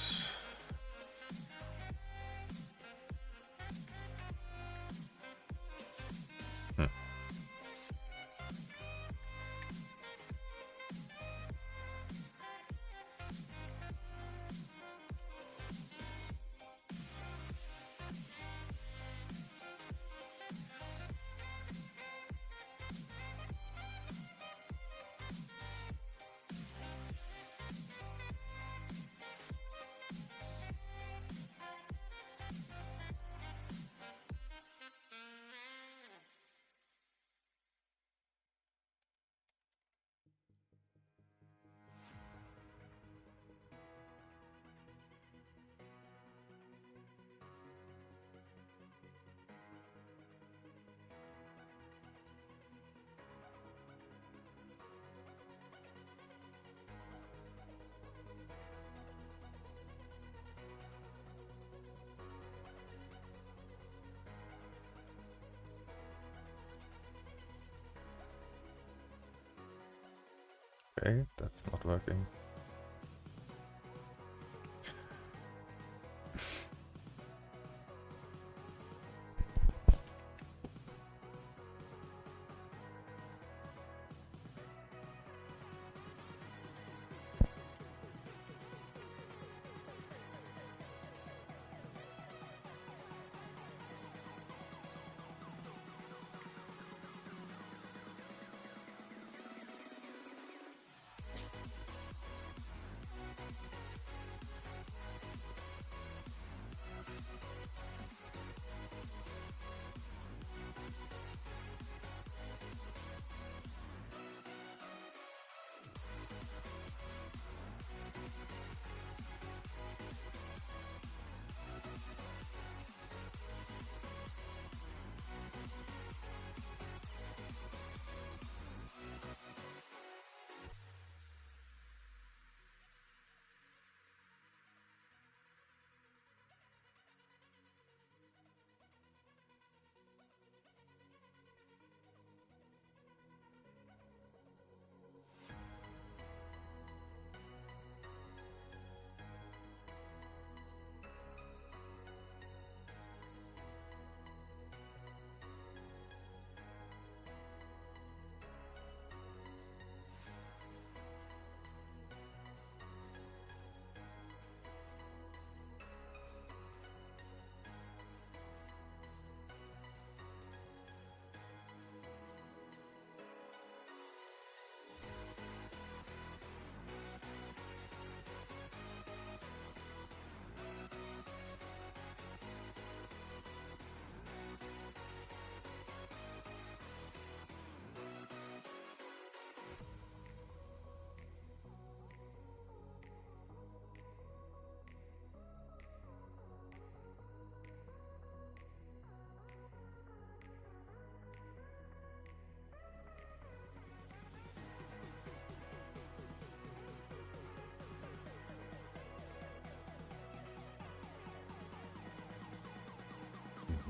Okay, that's not working.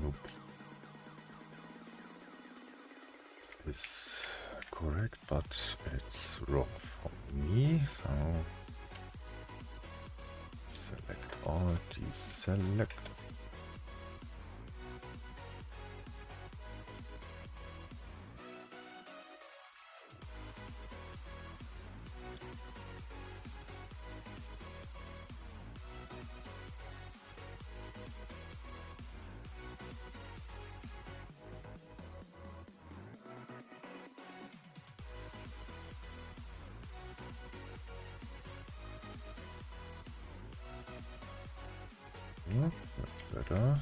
Nope. Is correct, but it's wrong for me, so select all, deselect. Yeah, that's better.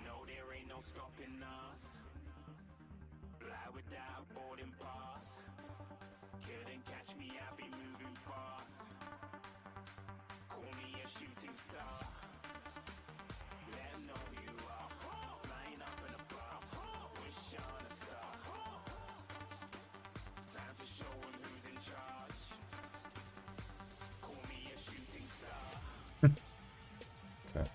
No, there ain't no stopping us. Fly without boarding pass. Couldn't catch me, I'll be moving fast. Call me a shooting star. Let 'em know who you are. Flying up in a bar. Wish on a star. Time to show 'em who's in charge. Call me a shooting star. Okay.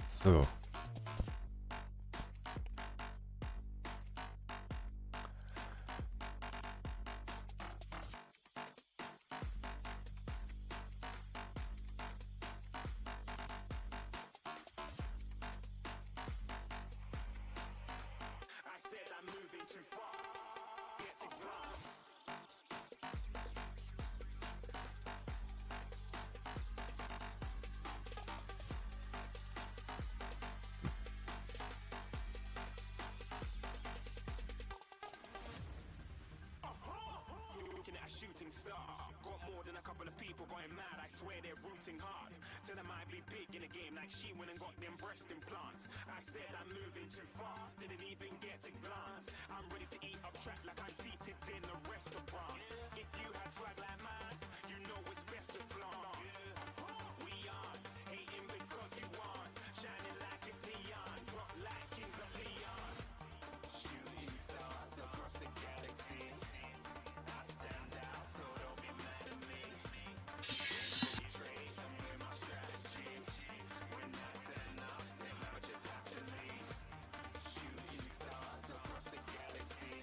So. I said I'm moving too far. Get to glass. Looking at a shooting star. Got more than a couple of people going mad. I swear they're rooting hard. Tell them I'd be big in the game like she went and got them breast implants. I said I'm moving too fast. Didn't even get to glance. I'm ready to eat up track like I'm seated in a restaurant. If you had swag like mine, you know it's best to flaunt. We aren't hating because you aren't. Shining like it's neon. Rock like kings of Leon. Shooting stars across the galaxy. I stand out, so don't be mad at me. Trade with my strategy. When I turn up, them amateurs have to leave. Shooting stars across the galaxy.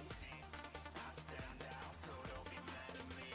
I stand out, so don't be mad at me.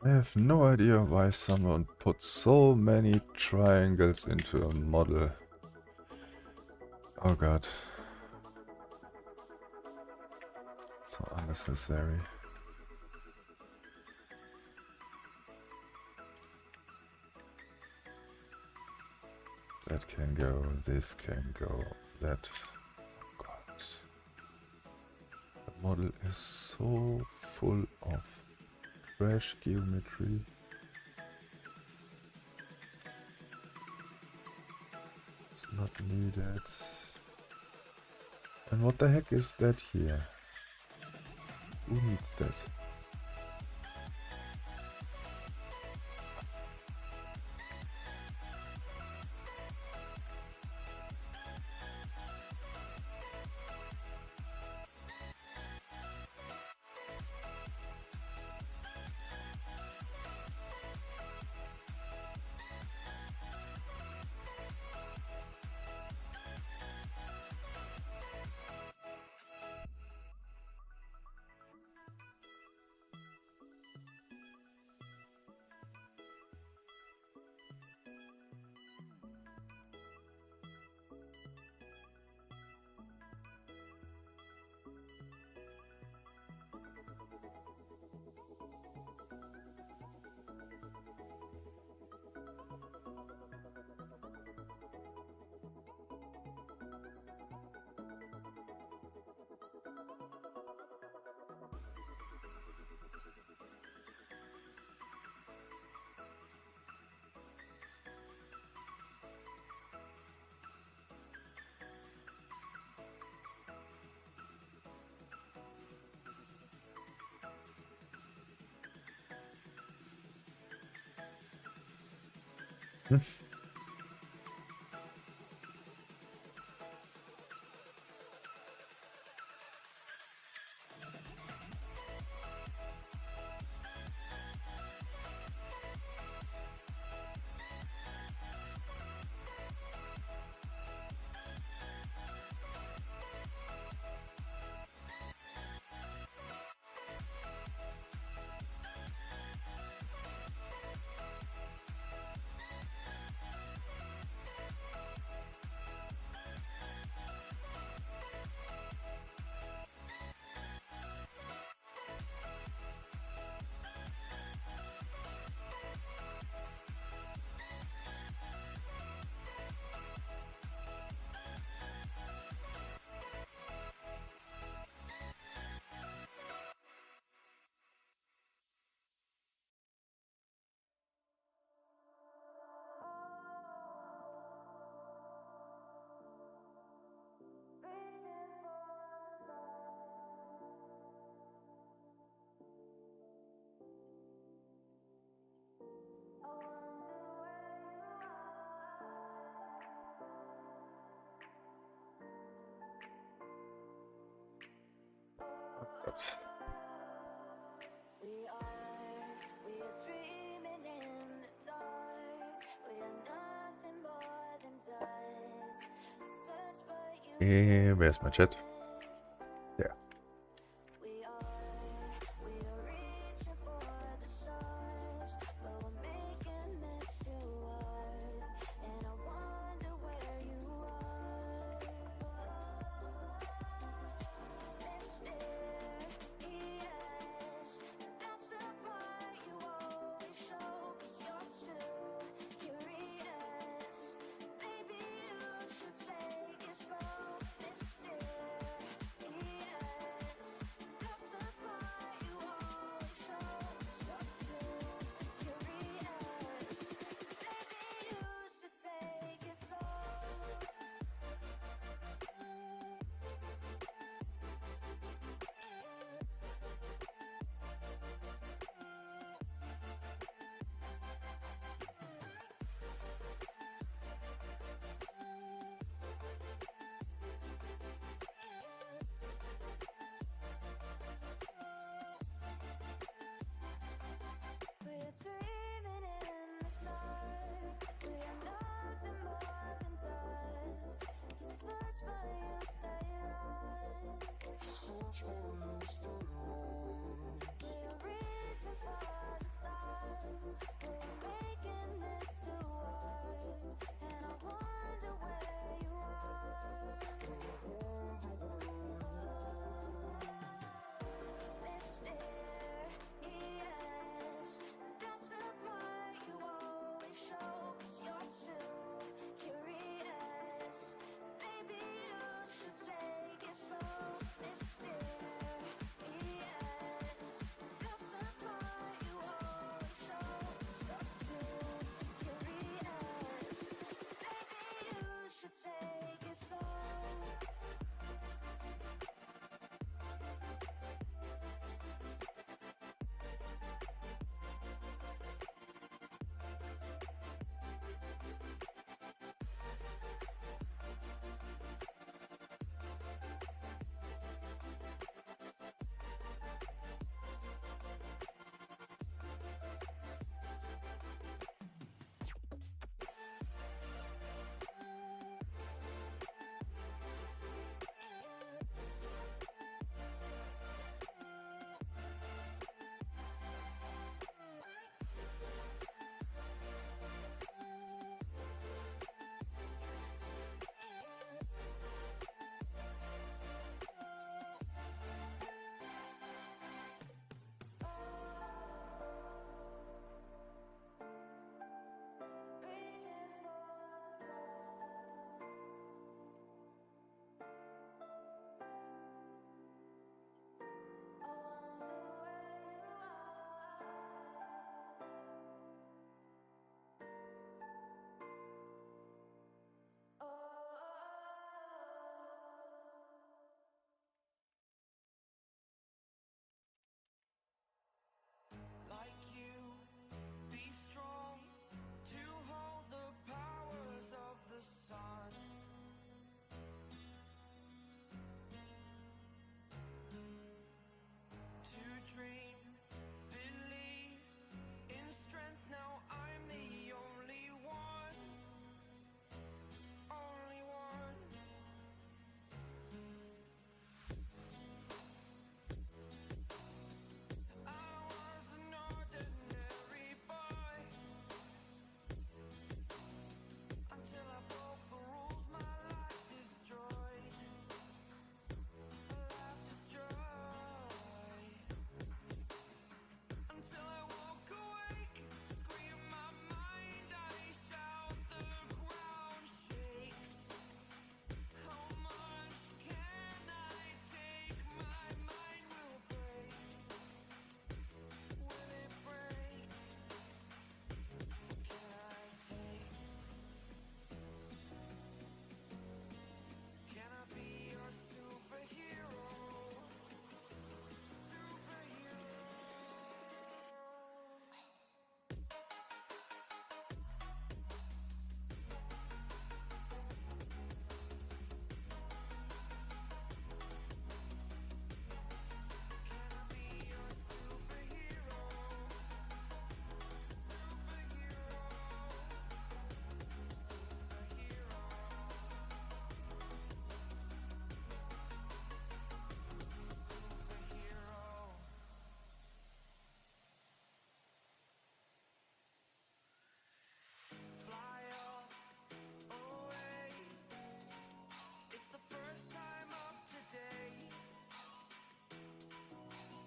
I have no idea why someone put so many triangles into a model. Oh god. So unnecessary. That can go, this can go, that... Oh god. The model is so full of trash geometry. It's not needed. And what the heck is that here? Who needs that? Where's my chat? There.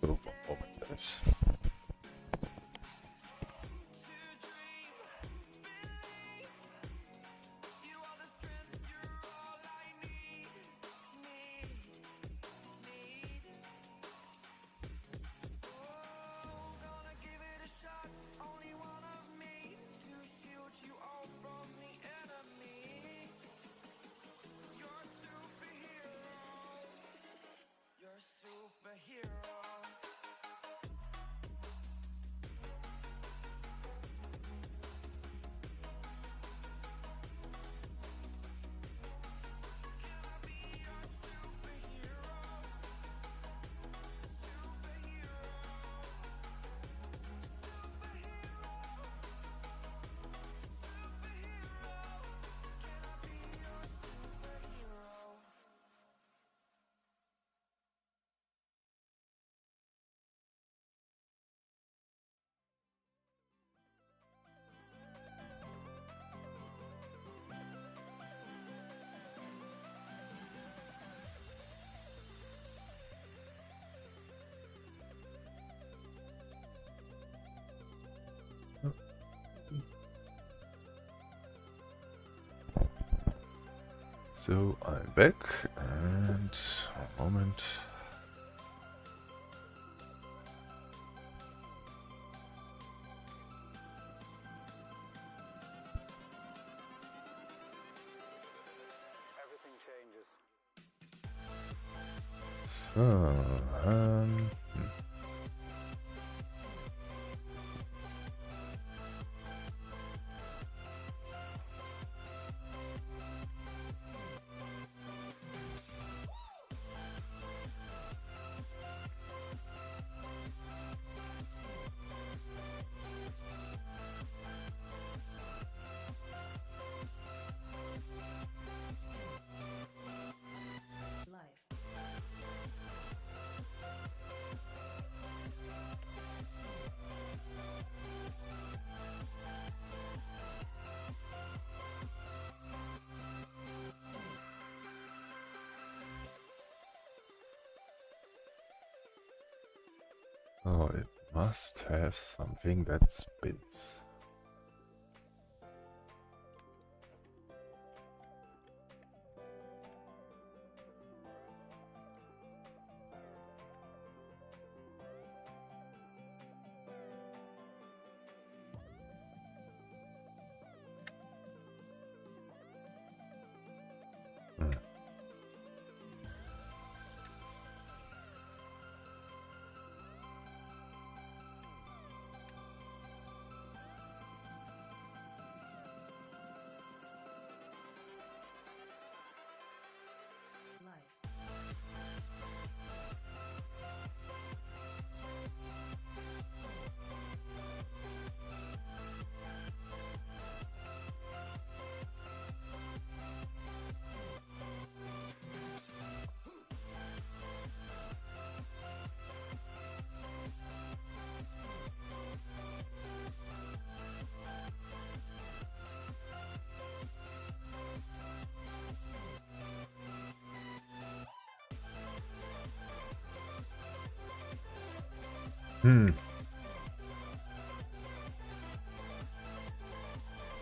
So, one moment, guys. So I'm back, and one moment. Everything changes. So, oh, it must have something that spins.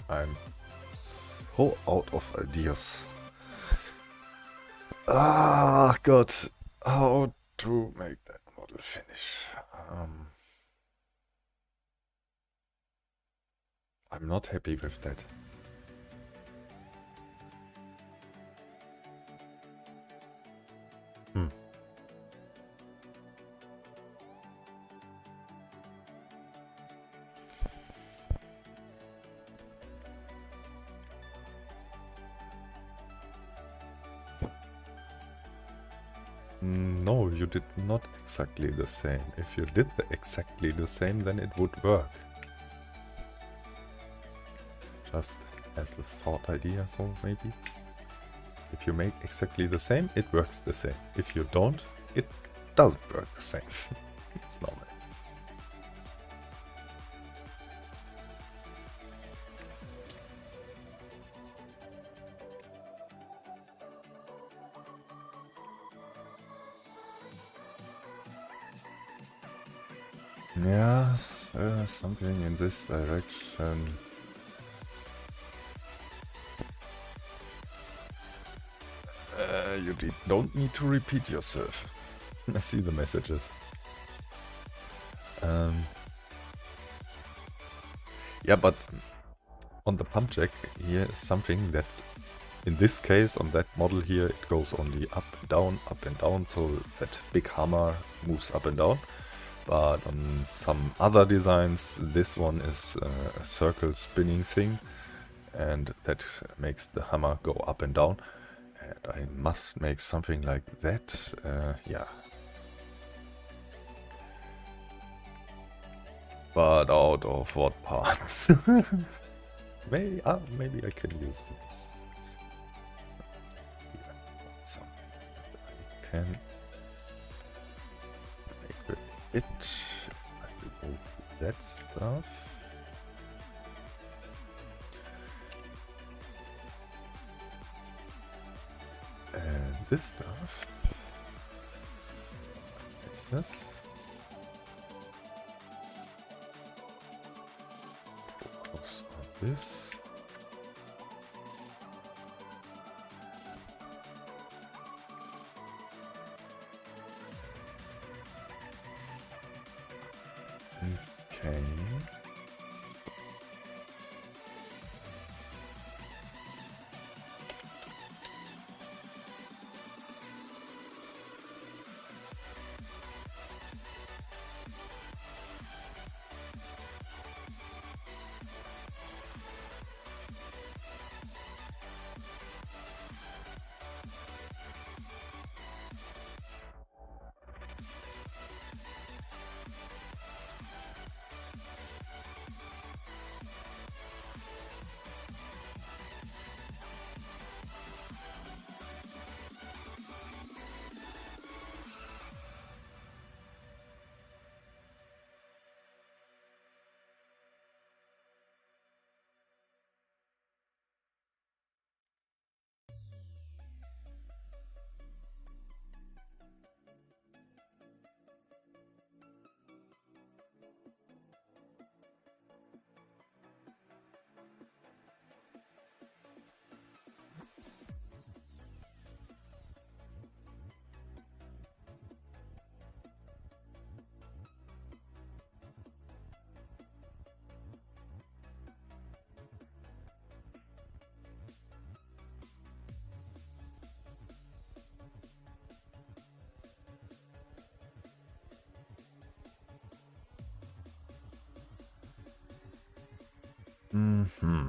I'm so out of ideas. Ah, God, how to make that model finish? I'm not happy with that. No, you did not exactly the same. If you did exactly the same, then it would work. Just as a thought idea, so maybe. If you make exactly the same, it works the same. If you don't, it doesn't work the same. It's normal. Yeah, something in this direction. You don't need to repeat yourself. I see the messages. Yeah, but on the Pumpjack here is something that, in this case, on that model here, it goes only up and down, so that big hammer moves up and down. But on some other designs, this one is a circle spinning thing, and that makes the hammer go up and down. And I must make something like that, yeah. But out of what parts? Maybe I can use this. Yeah, I can make with it. If I remove that stuff. And this stuff. What is this? Focus on this. Okay. Mm-hmm.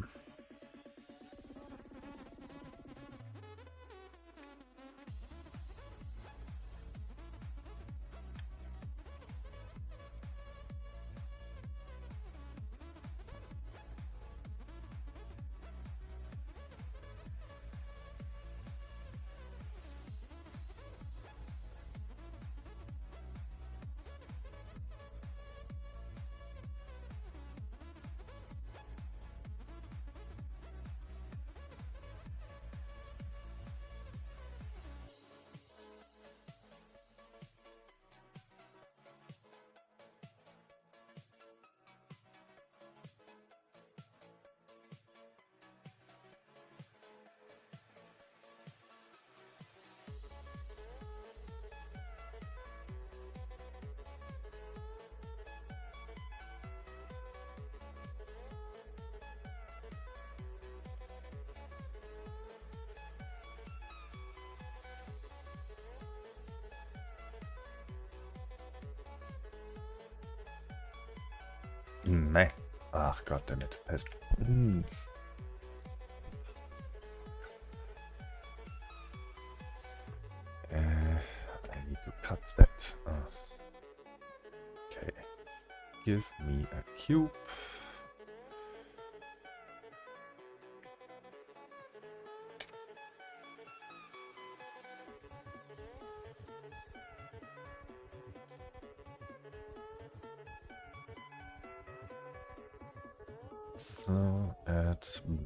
Meh. Ach, goddammit. I need to cut that. Okay. Give me a cube. So add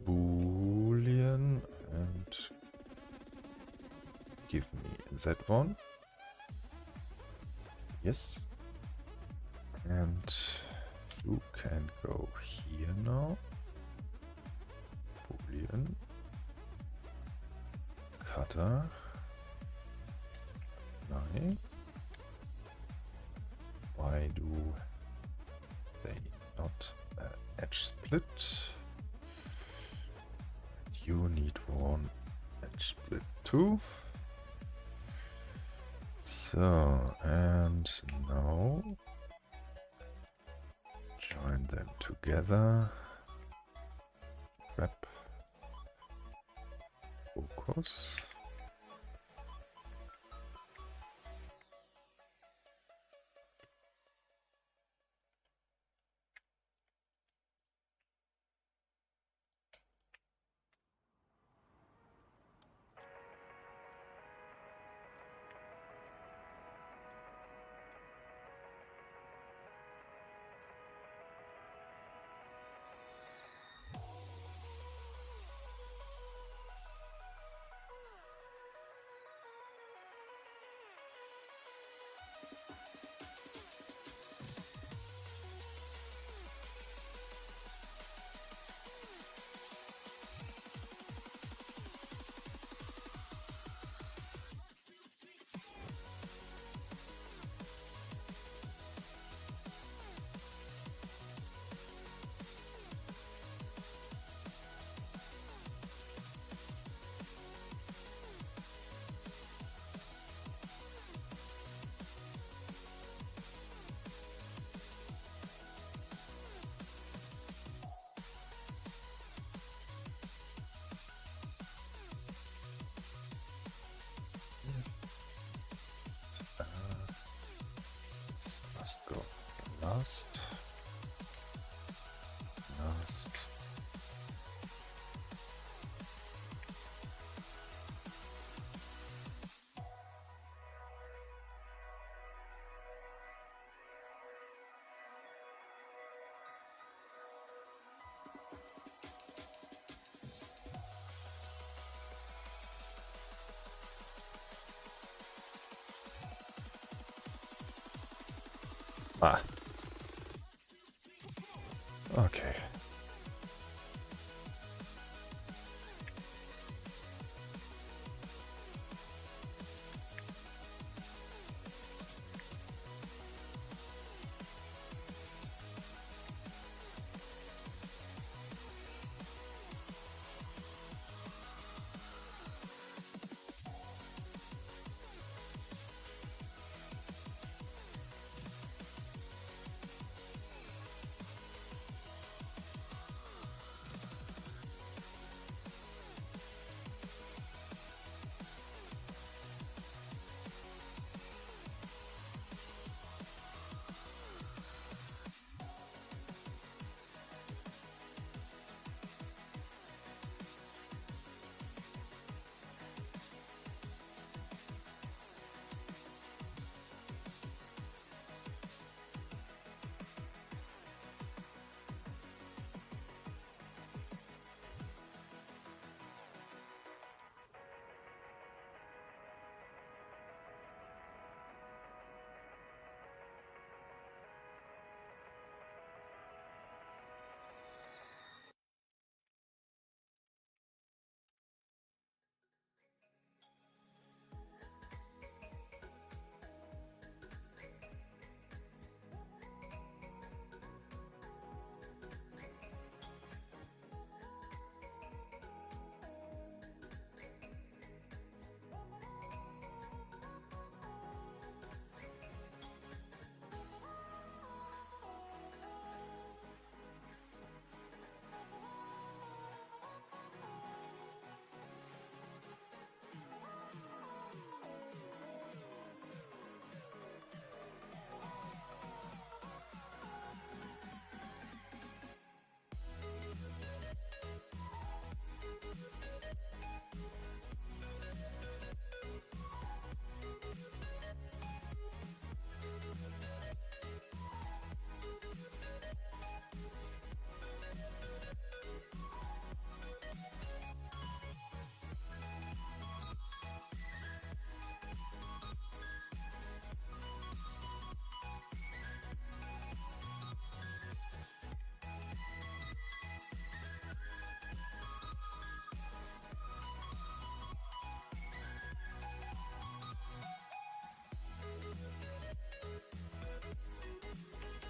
boolean and give me that one. Yes. And you can go here now. Boolean. Cutter. Nine. Why do they not edge split? You need one edge split too. So, and now join them together. Grab. Focus. This must go last. Last. Ah. Okay.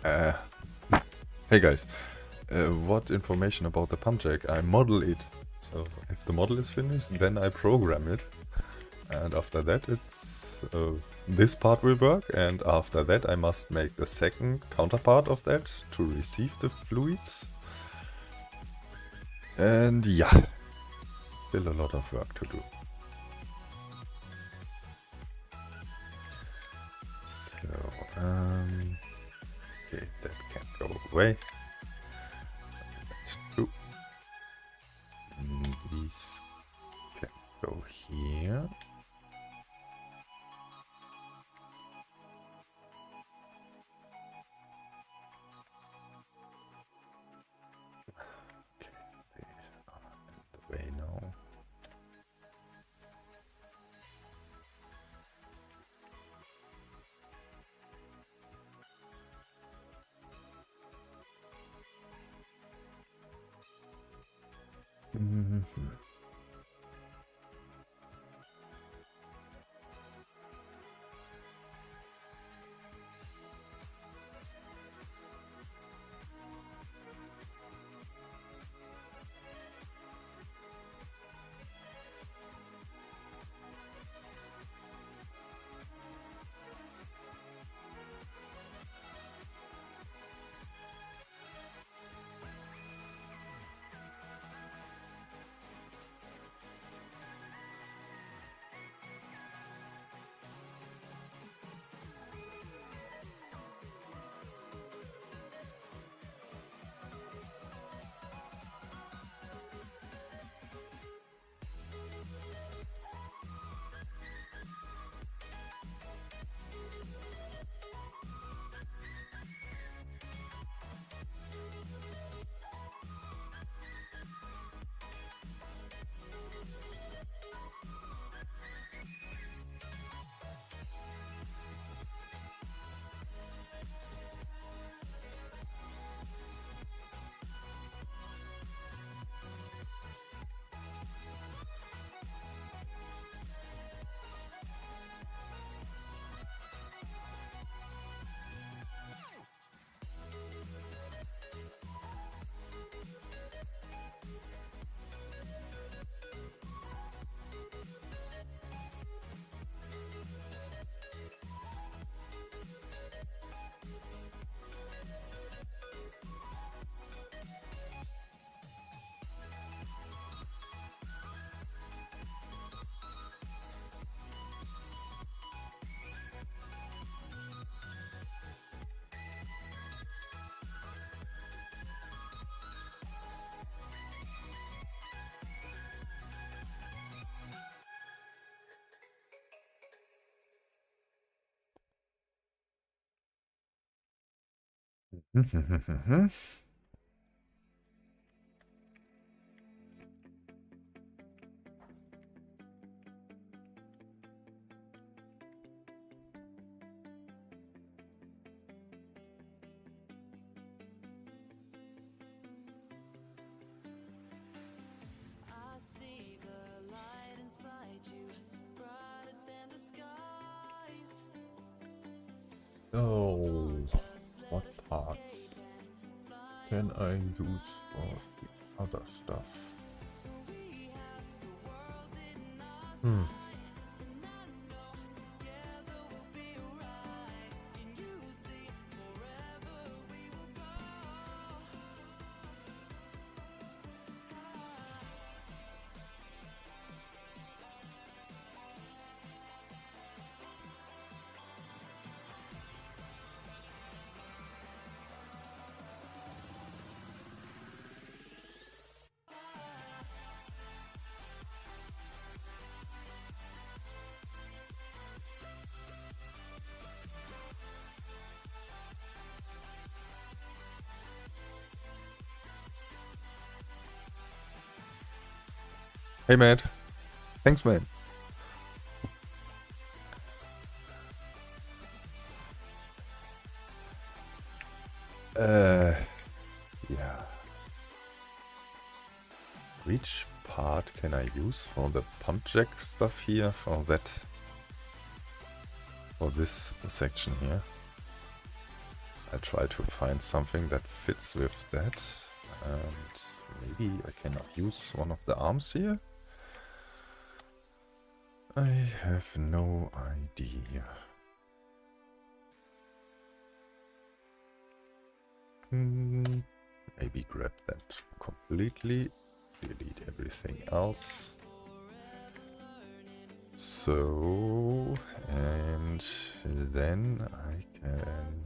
Hey guys, what information about the Pumpjack? I model it. So if the model is finished, then I program it. And after that it's this part will work, and after that I must make the second counterpart of that to receive the fluids. And yeah, still a lot of work to do. So, okay, that can go away. That's true. These can go here. Okay, they are in the way now. I see the light inside you, brighter than the skies. Oh, what parts can I use for the other stuff? Hey, Matt. Thanks, man. Yeah. Which part can I use for the Pumpjack stuff here? For this section here? I try to find something that fits with that, and maybe I cannot use one of the arms here. I have no idea. Maybe grab that completely, delete everything else. So, and then I can...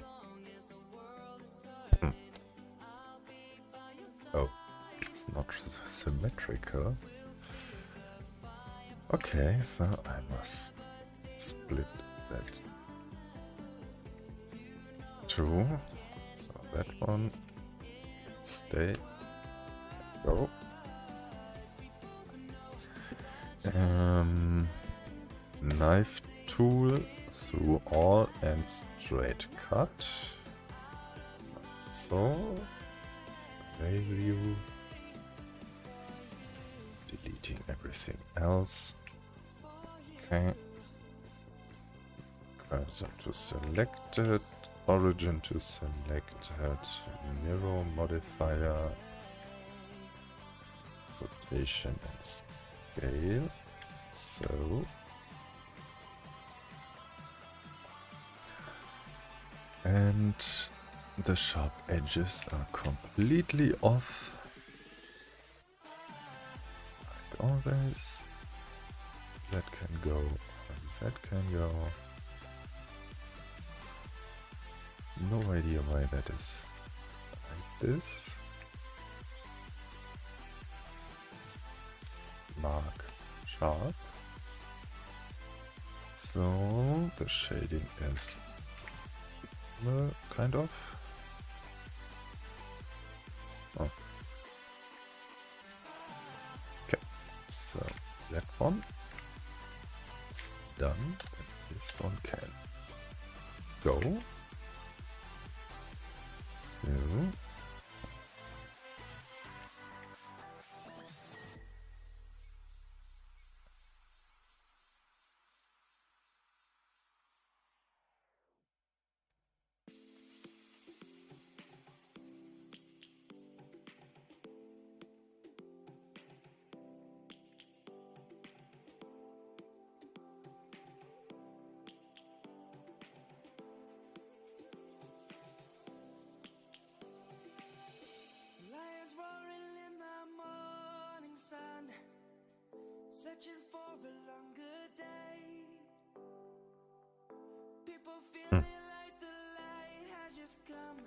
Oh, it's not symmetrical. Okay, so I must split that two. So that one stay. Go. Knife tool through all and straight cut. So value. Deleting everything else. Okay. Cursor to selected. Origin to selected. Mirror modifier. Rotation and scale. So. And the sharp edges are completely off. Like always. That can go, and that can go. No idea why that is like this. Mark sharp. So the shading is kind of. Oh. Okay, so that one is done. And this one can go. So Lions roaring in the morning sun, searching for a longer day. People feeling like the light has just come.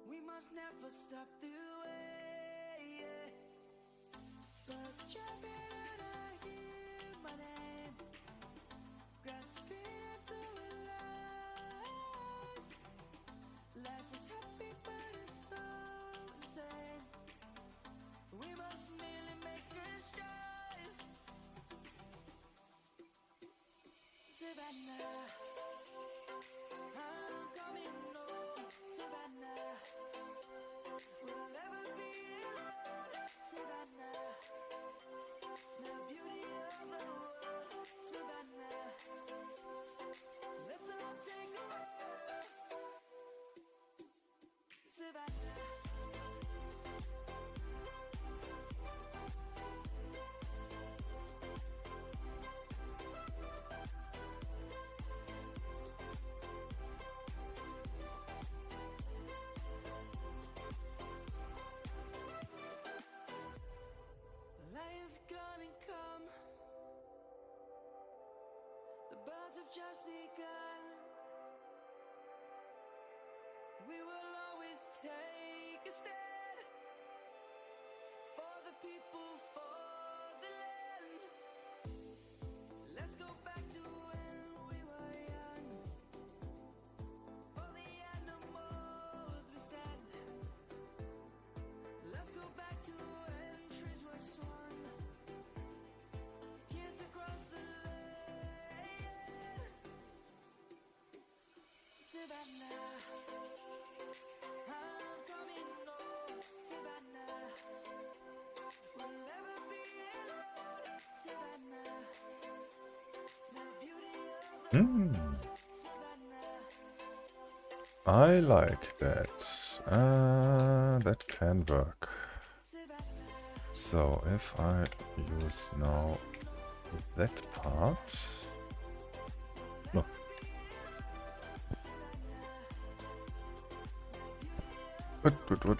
We must never stop the way. Birds chirping and I hear my name, grasping into a life. Life is happy but it's so insane. We must merely make a start. Savannah, I'm coming home. Savannah, we'll never be alone. Savannah, the beauty of the world. Savannah, let's all take a ride. Savannah. Lion's gonna come. The birds have just begun. We will always take a stand for the people, for the land. Let's go back to when we were young. For the animals we stand. Let's go back to when trees were swung. Kids across the land. Savannah, I'm coming home. Savannah, we'll never be alone. Savannah, the beauty of the world. Savannah, I like that. That can work. So if I use now that part. No. What?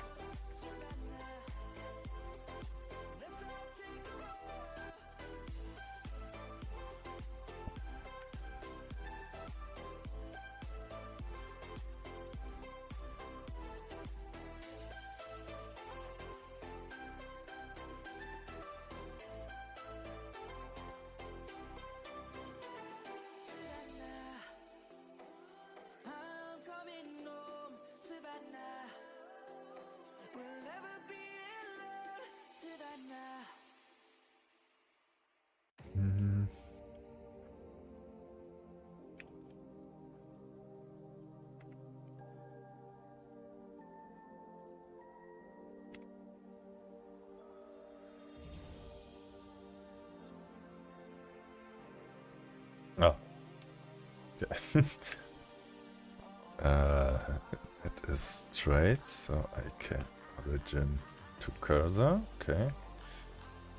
Oh. Okay. It is straight, so I can origin to cursor. Okay.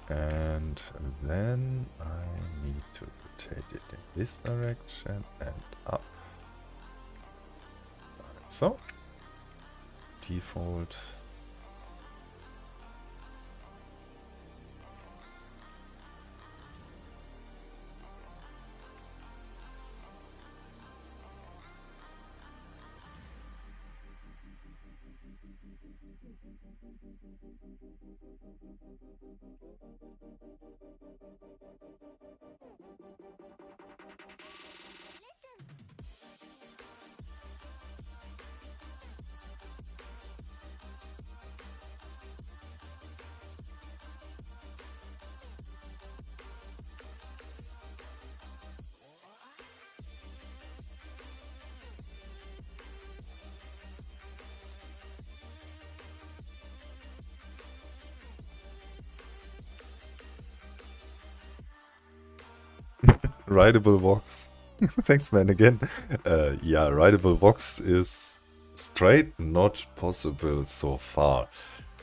And then I need to rotate it in this direction and up. Like so. Default. Writable box. Thanks, man, again. Yeah, writable box is straight not possible so far.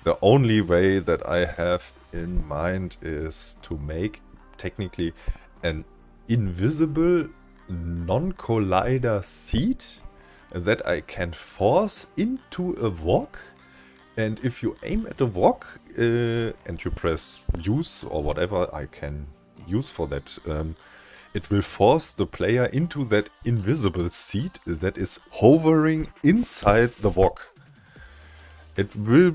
The only way that I have in mind is to make technically an invisible non-collider seat that I can force into a VOC. And if you aim at a VOC and you press use or whatever I can use for that, it will force the player into that invisible seat that is hovering inside the VOC. It will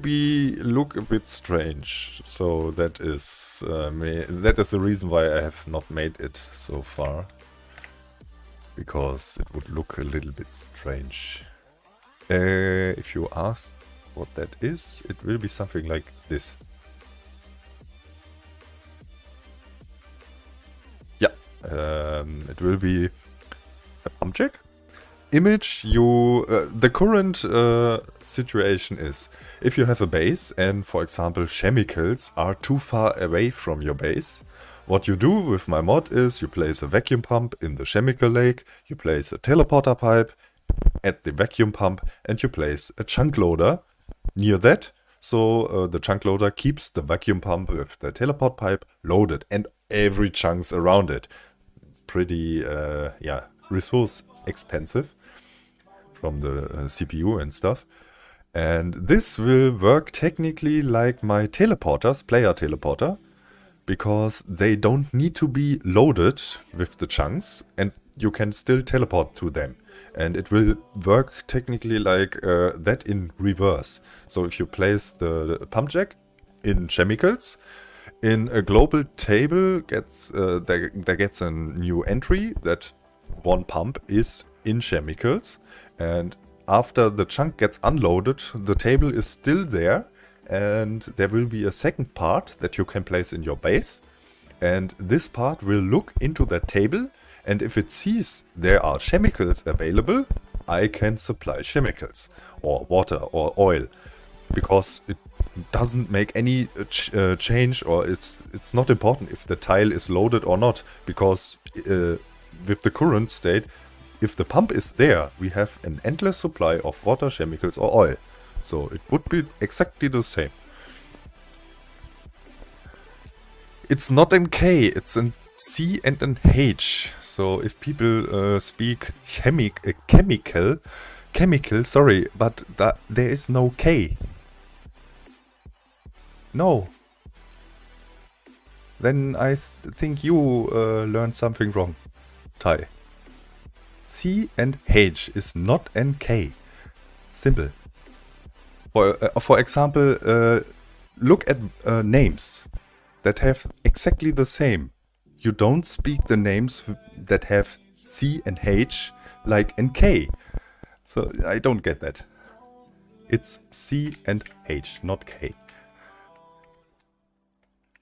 look a bit strange, so that is the reason why I have not made it so far, because it would look a little bit strange. If you ask what that is, it will be something like this. It will be a Pumpjack image. The current situation is if you have a base and, for example, chemicals are too far away from your base, what you do with my mod is you place a vacuum pump in the chemical lake, you place a teleporter pipe at the vacuum pump, and you place a chunk loader near that. So the chunk loader keeps the vacuum pump with the teleport pipe loaded and every chunks around it. Pretty, resource expensive from the CPU and stuff. And this will work technically like my teleporters, player teleporter, because they don't need to be loaded with the chunks and you can still teleport to them. And it will work technically like that in reverse. So if you place the Pumpjack in chemicals, in a global table there gets a new entry that one pump is in chemicals, and after the chunk gets unloaded, the table is still there, and there will be a second part that you can place in your base, and this part will look into that table, and if it sees there are chemicals available, I can supply chemicals or water or oil, because it doesn't make any change, or it's not important if the tile is loaded or not, because with the current state if the pump is there, we have an endless supply of water, chemicals or oil. So it would be exactly the same. It's not in K, it's in C and in H. So if people speak chemical, sorry, but there is no K. No. Then I think you learned something wrong, Tai. C and H is not NK. Simple. For example, look at names that have exactly the same. You don't speak the names that have C and H like NK. So I don't get that. It's C and H, not K.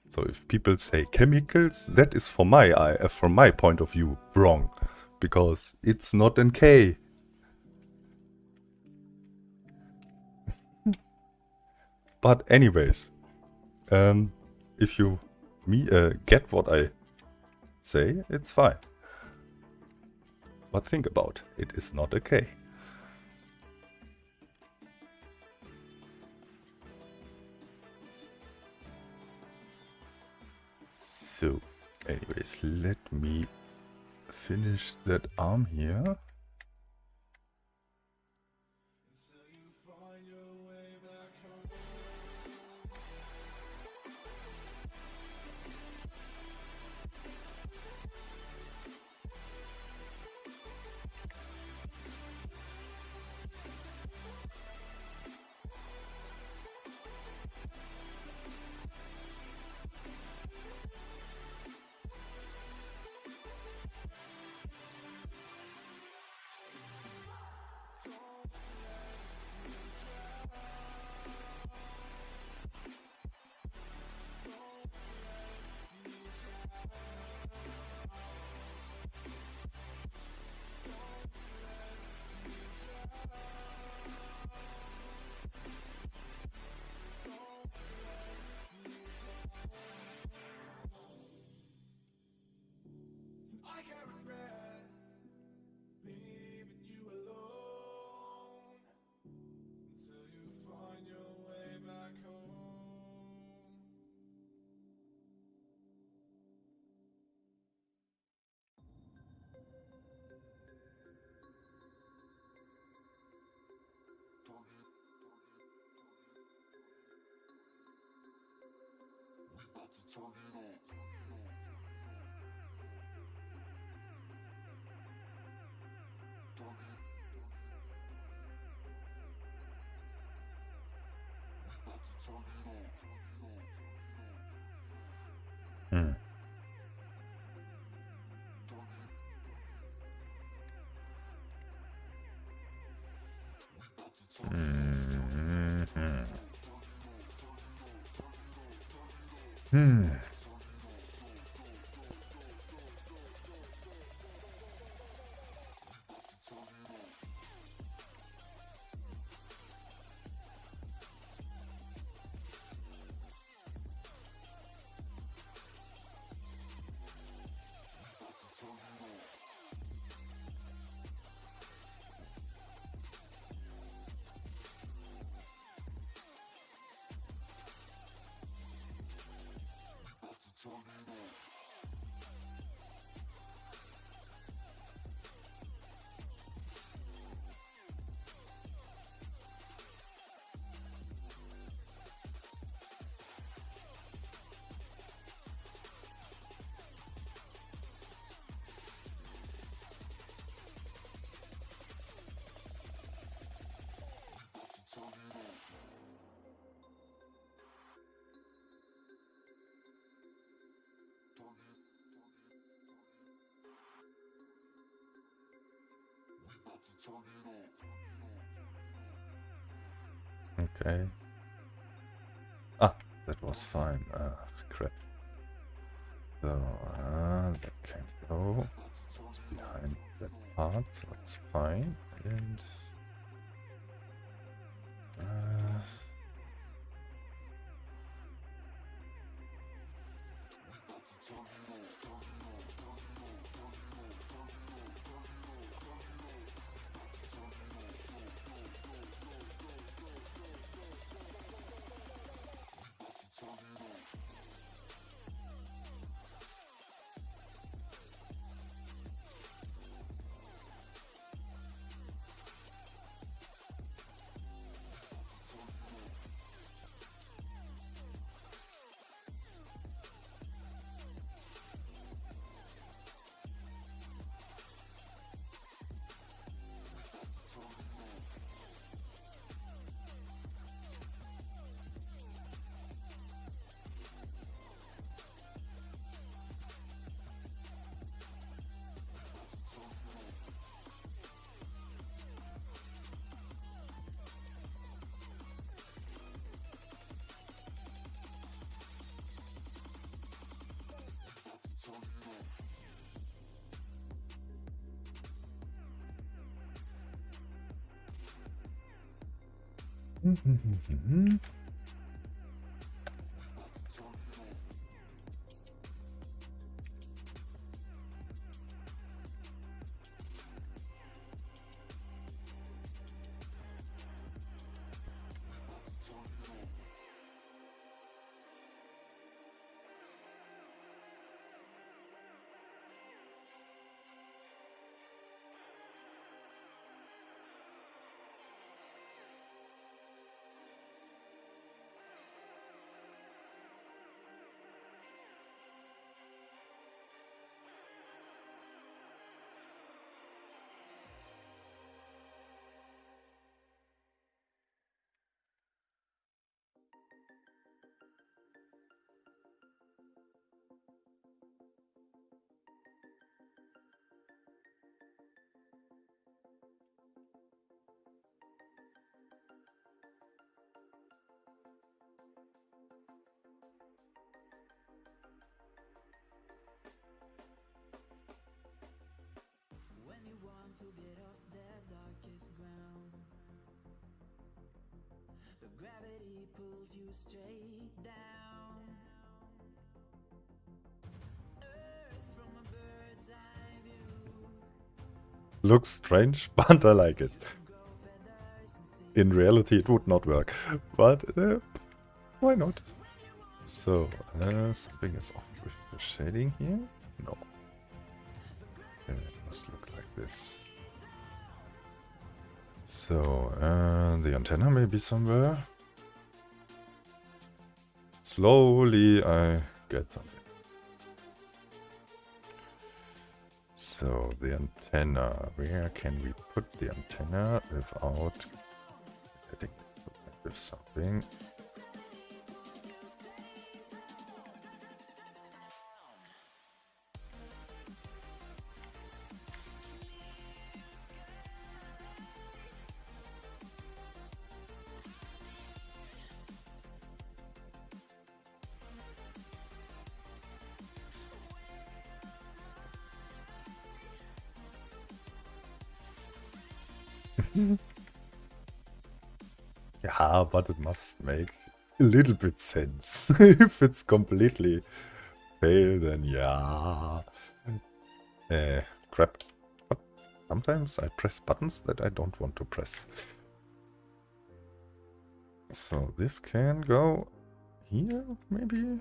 So if people say chemicals, that is from my point of view wrong, because it's not in K. But anyways, if you get what I say, it's fine. But think about it is not a K. So, anyways, let me finish that arm here. I can't regret leaving you alone until you find your way back home. Okay. Ah, that was fine. Crap. So, that can go. It's behind that part, so it's fine. And To get off the darkest ground, but gravity pulls you straight down. Earth from a bird's eye view. Looks strange, but I like it. In reality, it would not work, but why not? So, something is off with the shading here. No, it must look like this. So, the antenna may be somewhere. Slowly I get something. So, the antenna. Where can we put the antenna without getting it with something? Yeah, but it must make a little bit sense. If it's completely fail, then yeah. Crap. What? Sometimes I press buttons that I don't want to press. So this can go here, maybe?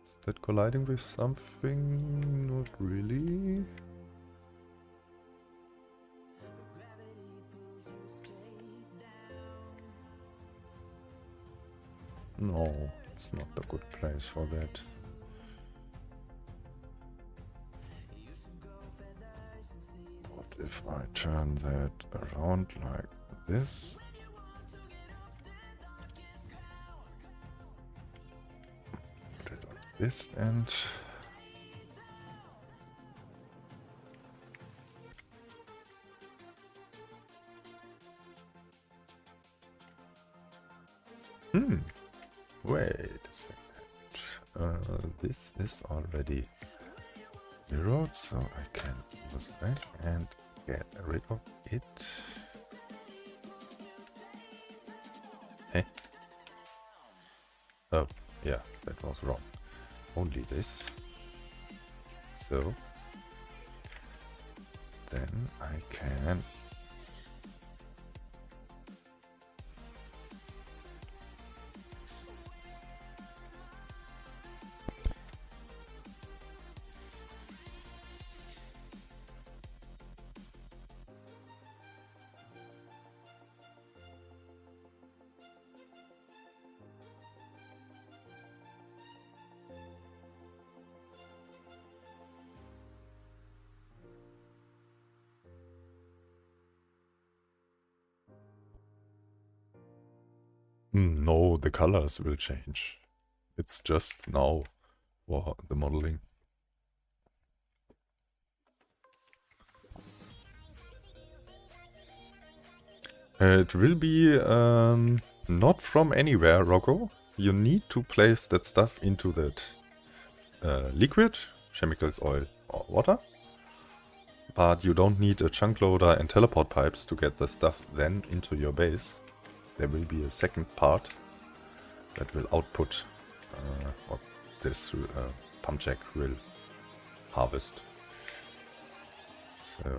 Is that colliding with something? Not really. No, it's not a good place for that. What if I turn that around like this? Put it on this end. Wait a second. This is already zeroed, so I can use that and get rid of it. Hey. Oh, yeah, that was wrong. Only this. So then I can no, the colors will change. It's just now for the modeling. It will be not from anywhere, Rocco. You need to place that stuff into that liquid, chemicals, oil, or water. But you don't need a chunk loader and teleport pipes to get the stuff then into your base. There will be a second part that will output what this Pumpjack will harvest. So,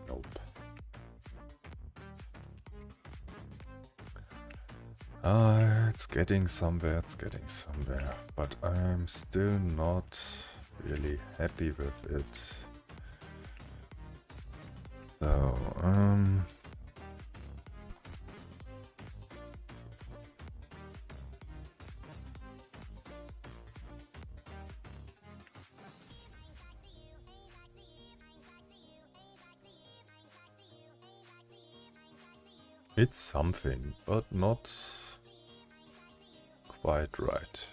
nope. It's getting somewhere, but I'm still not really happy with it. So, it's something, but not quite right.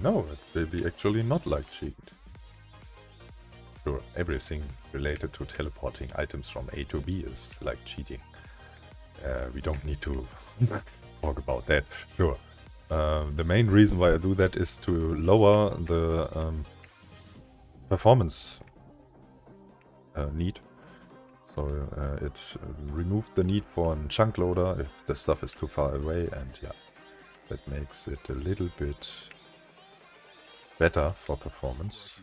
No, it will be actually not like cheating. Sure, everything related to teleporting items from A to B is like cheating. We don't need to talk about that. Sure. The main reason why I do that is to lower the performance need. So it removes the need for a chunk loader if the stuff is too far away, and yeah, that makes it a little bit better for performance.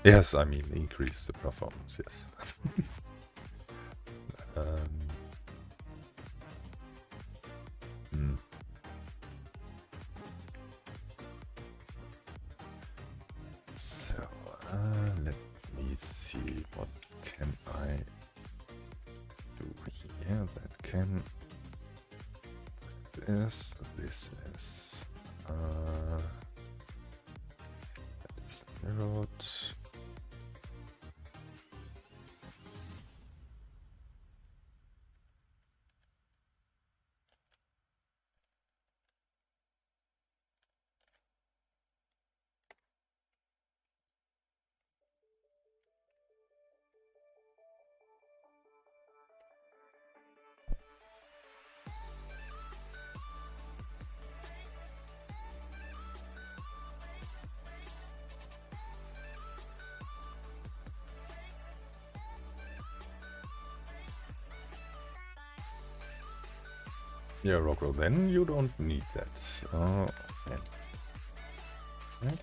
Yes, I mean increase the performance, yes. So, let me see, what can I do here that can... this is... that is mirrored. Yeah, Rocco, then you don't need that. Okay. Right.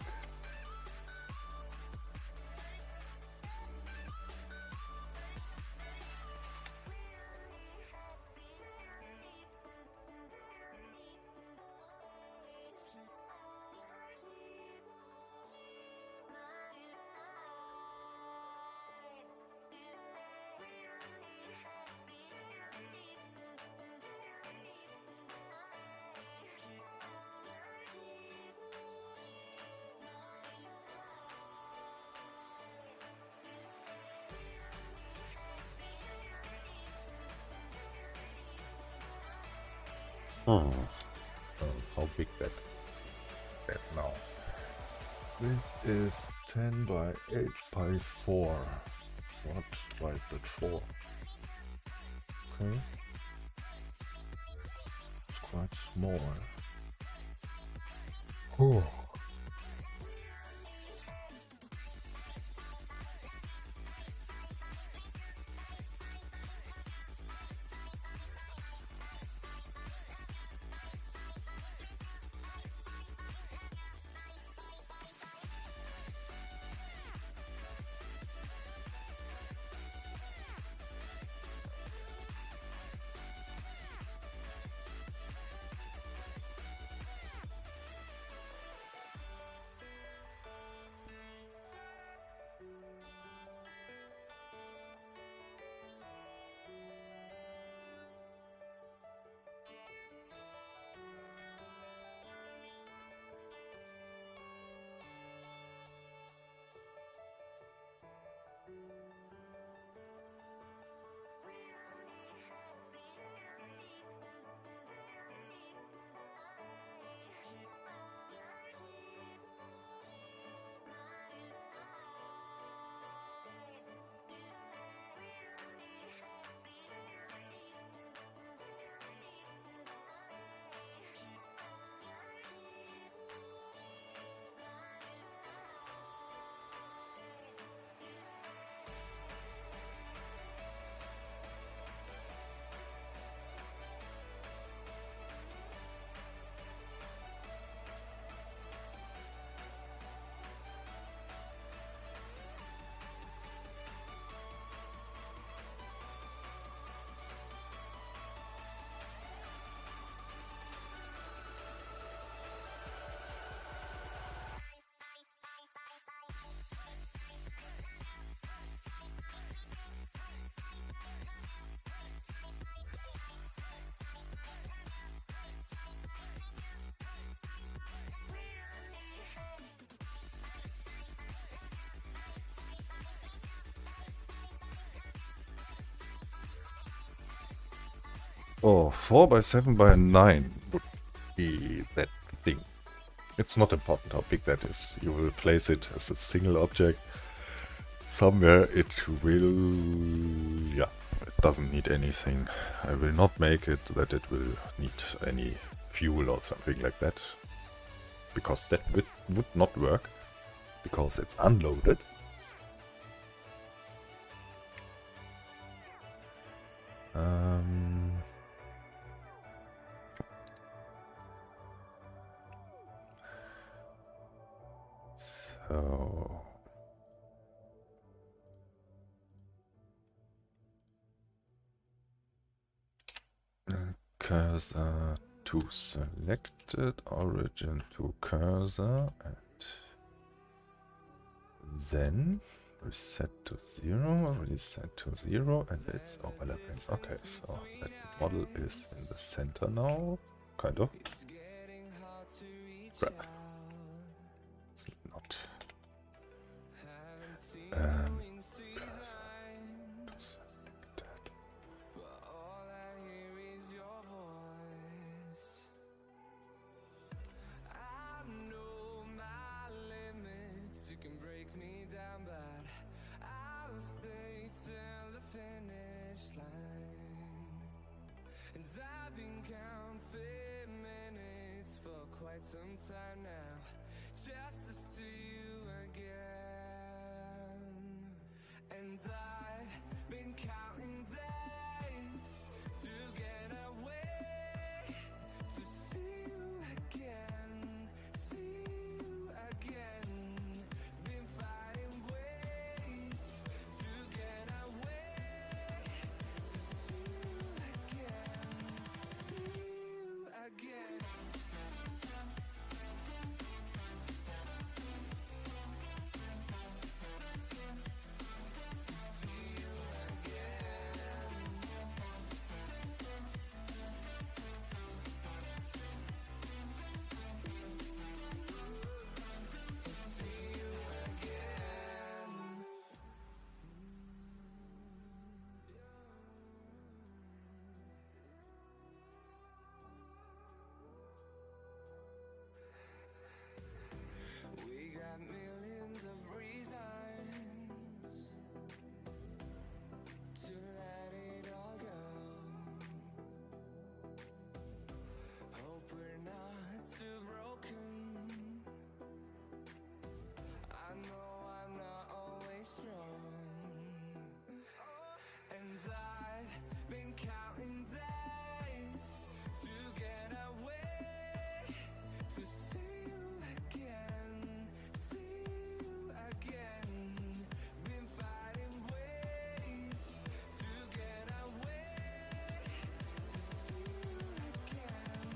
How big that is that now? This is 10 by 8 by 4. What? Why is that 4? Okay. It's quite small. Oh. Oh, 4 by 7 by 9 would be that thing. It's not important how big that is. You will place it as a single object. Somewhere it will... yeah, it doesn't need anything. I will not make it that it will need any fuel or something like that. Because that would not work. Because it's unloaded. So... cursor to selected, origin to cursor, and then reset to 0, reset to 0, and it's overlapping. Okay, so that model is in the center now, kind of. Crap. It's not. Cursor to selected. Some time now, just to see you again. And I've been counting days to get away, to see you again, see you again. Been finding ways to get away, to see you again, see you again. We got millions of reasons to let it all go. Hope we're not too broken. I know I'm not always strong. And I've been counting days to get away, to see you again, see you again. Been finding ways to get away, to see you again,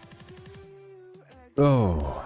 see you again. Oh.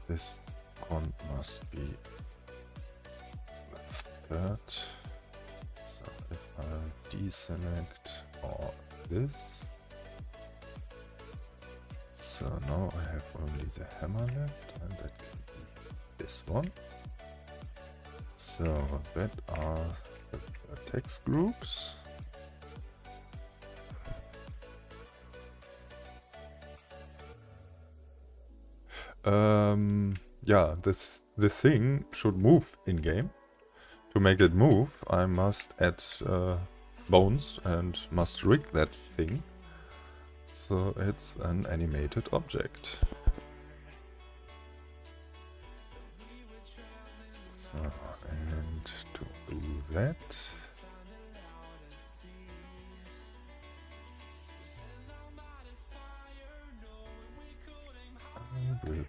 This one must be the third. So if I deselect all this. So now I have only the hammer left, and that can be this one. So that are the vertex groups. Yeah, this thing should move in game. To make it move, I must add bones and must rig that thing. So it's an animated object. So, and to do that, I will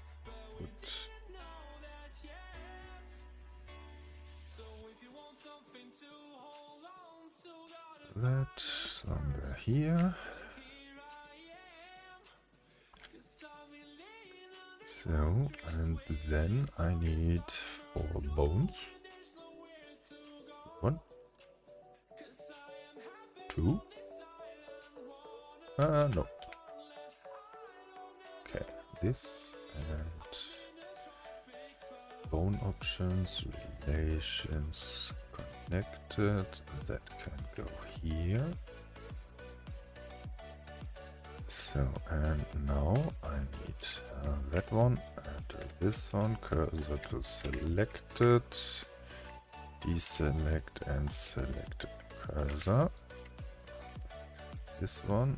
put that somewhere here. So, and then I need 4 bones. 1, 2. No. Okay, this and bone options, relations, connected. That can go here. So, and now I need that one and this one, cursor to selected, deselect and select cursor. This one.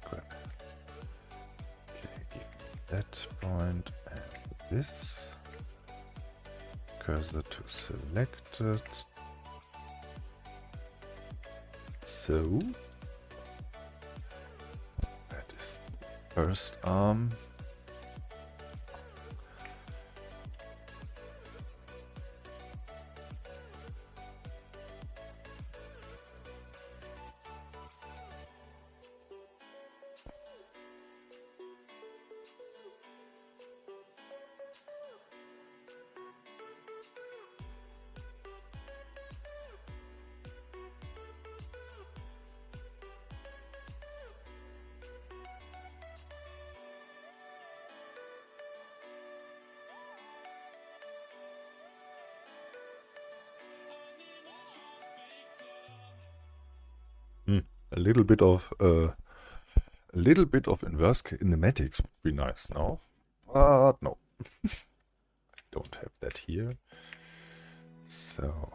Grab. Okay, give me that point and this. Cursor to selected. So that is first arm. A little bit of inverse kinematics would be nice now, but no, don't have that here. So,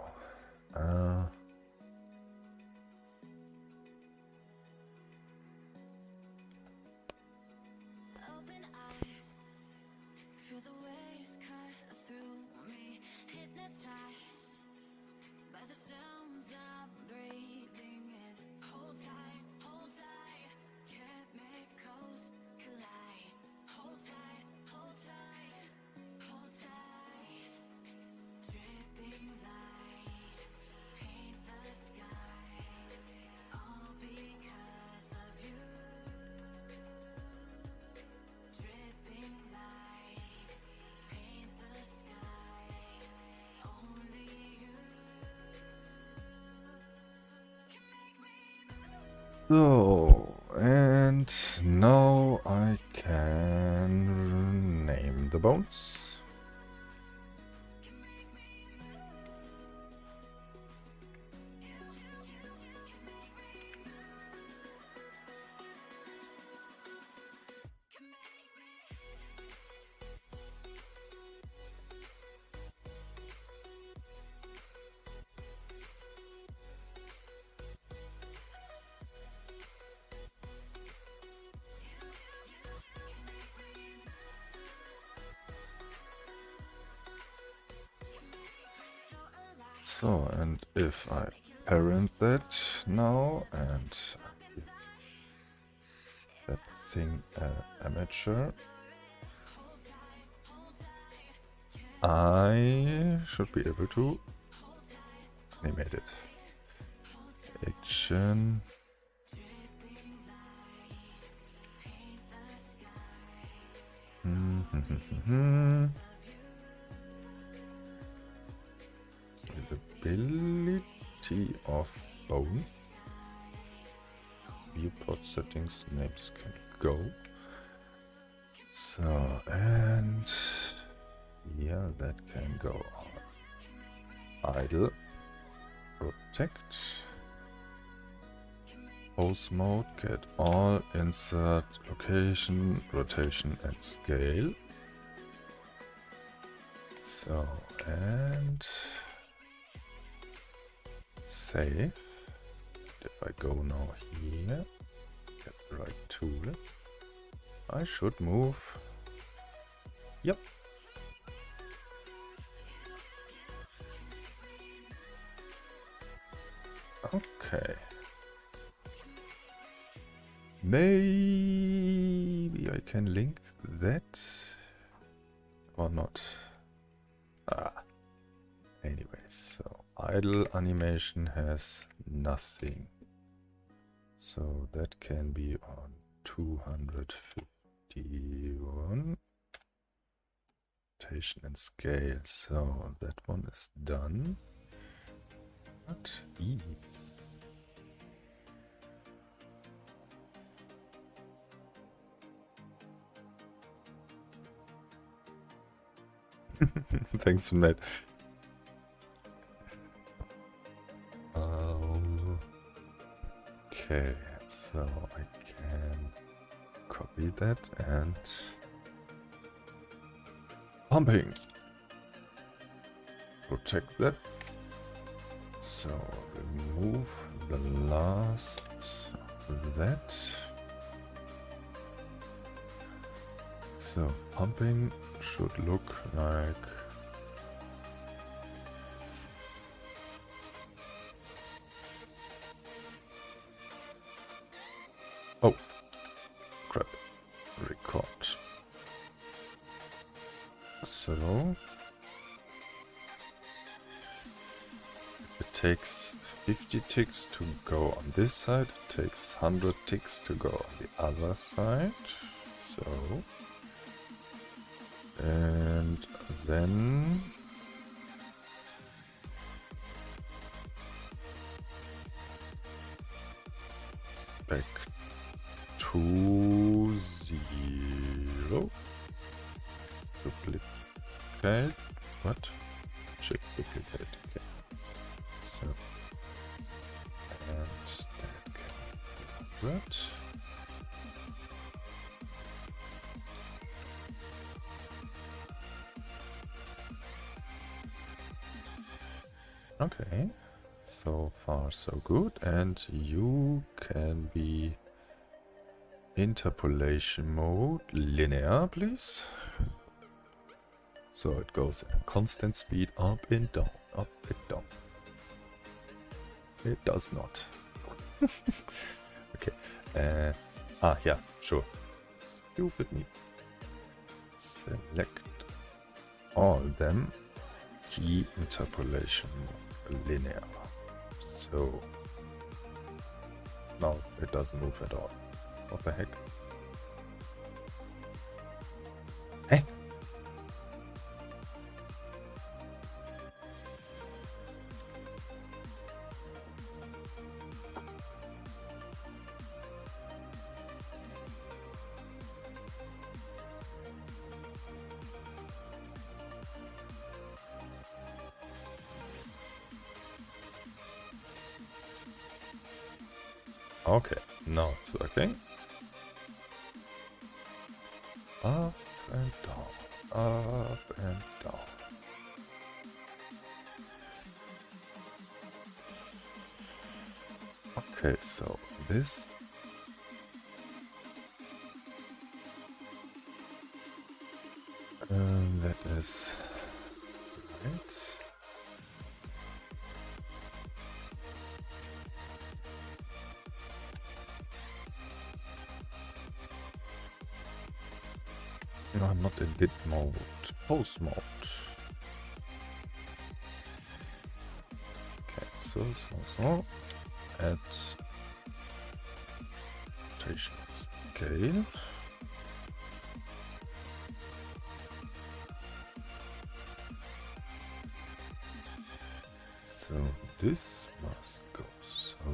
and now I can name the bones. So, and if I parent that now and give that thing amateur, I should be able to animate it. Action. Visibility of both. Viewport settings, names can go. So, and yeah, that can go on. Idle, protect, pose mode, get all, insert, location, rotation and scale. So, and save. If I go now here, get the right tool, I should move. Yep. Okay. Maybe I can link that or not. Anyways, so idle animation has nothing. So that can be on 251. Rotation and scale. So that one is done. What? E. Thanks, Matt. Okay, so I can copy that and pumping. Protect that. So remove the last of that. So pumping should look like oh crap, record. So it takes 50 ticks to go on this side, it takes 100 ticks to go on the other side. So, and then back to 0. Duplicate. What? Shift duplicate. Okay. So, and that can be that. Okay, so far so good, and you can be interpolation mode linear, please. So it goes at a constant speed up and down, up and down. It does not. Okay, yeah, sure. Stupid me. Select all them. Key interpolation linear. So no, it doesn't move at all. What the heck? Hey. Okay, now it's working. Up and down, up and down. Okay, so this that is right. No, I'm not in bit mode, post mode. Okay, so, add rotation scale. So this must go so.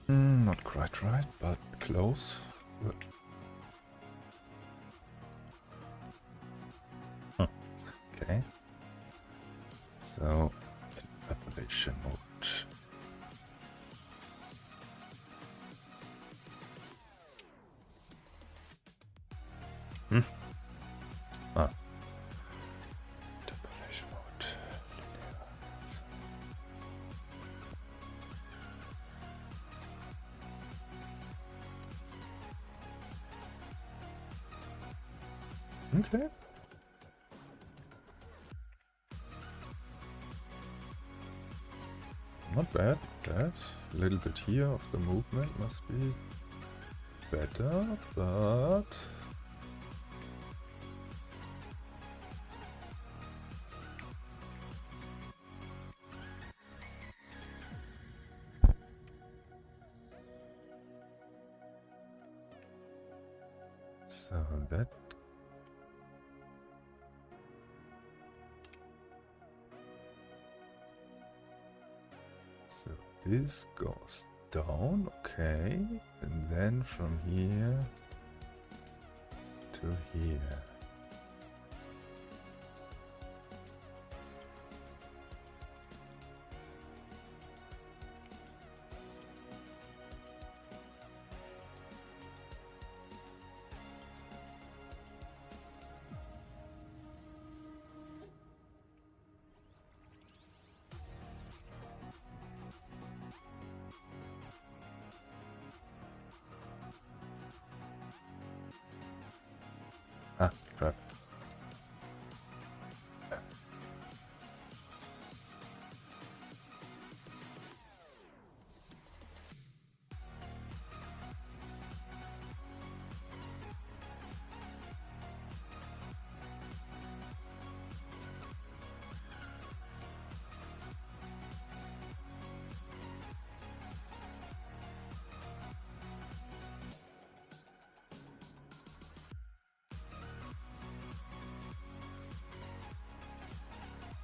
Not quite right, but close. Good. Okay. So, interpolation mode. Ah. Interpolation mode. Okay. Not bad. That a little bit here of the movement must be better, but so that this goes down, okay, and then from here to here. Ah, crap.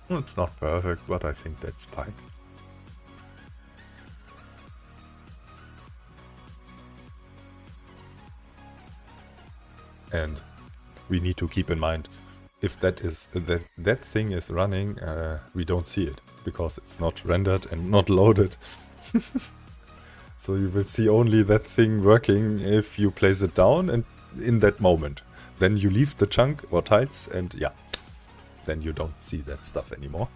It's not perfect, but I think that's fine. And we need to keep in mind, if that thing is running, we don't see it because it's not rendered and not loaded. So you will see only that thing working if you place it down and in that moment. Then you leave the chunk or tiles and yeah. Then you don't see that stuff anymore.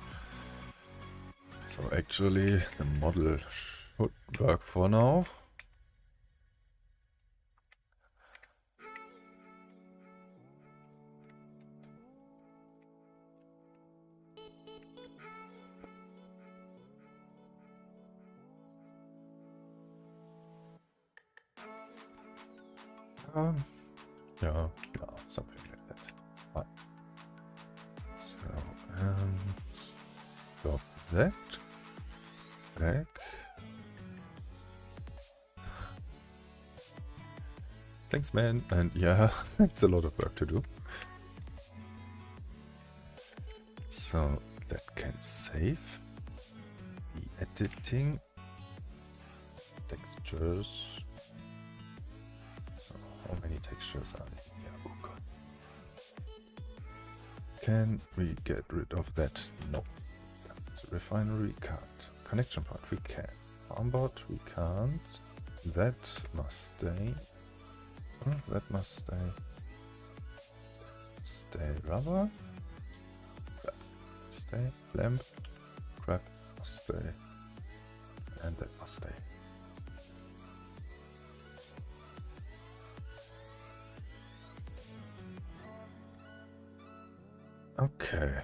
So actually the model should work for now. Yeah, something like that. Fine. So, stop that. Back. Thanks, man. And yeah, it's a lot of work to do. So, that can save. The editing. Textures. So, how many textures are there? Yeah, oh god. Can we get rid of that? No. Refinery can't. Connection point we can. Mainboard we can't. That must stay. That must stay. Stay rubber. That stay. Lamp. Crap must stay. And that must stay. Okay.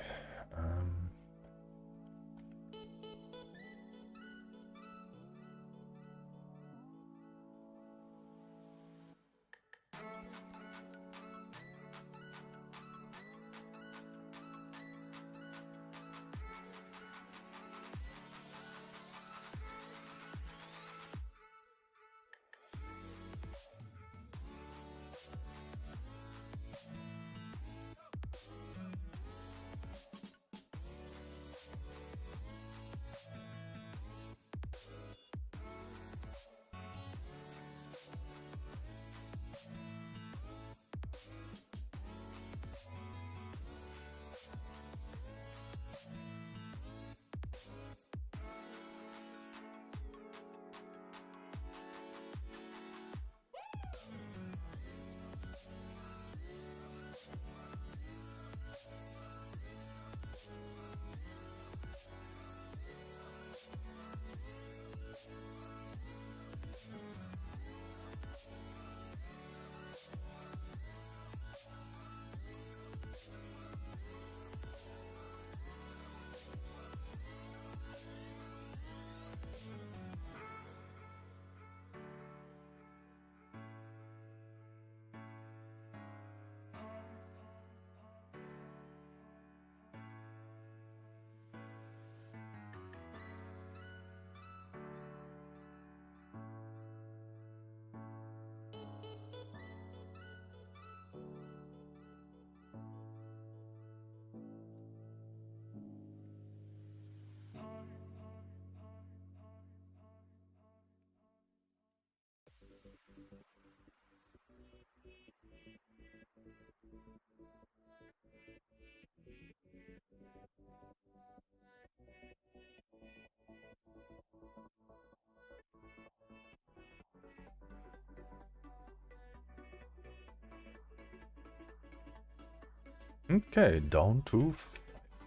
Okay, down to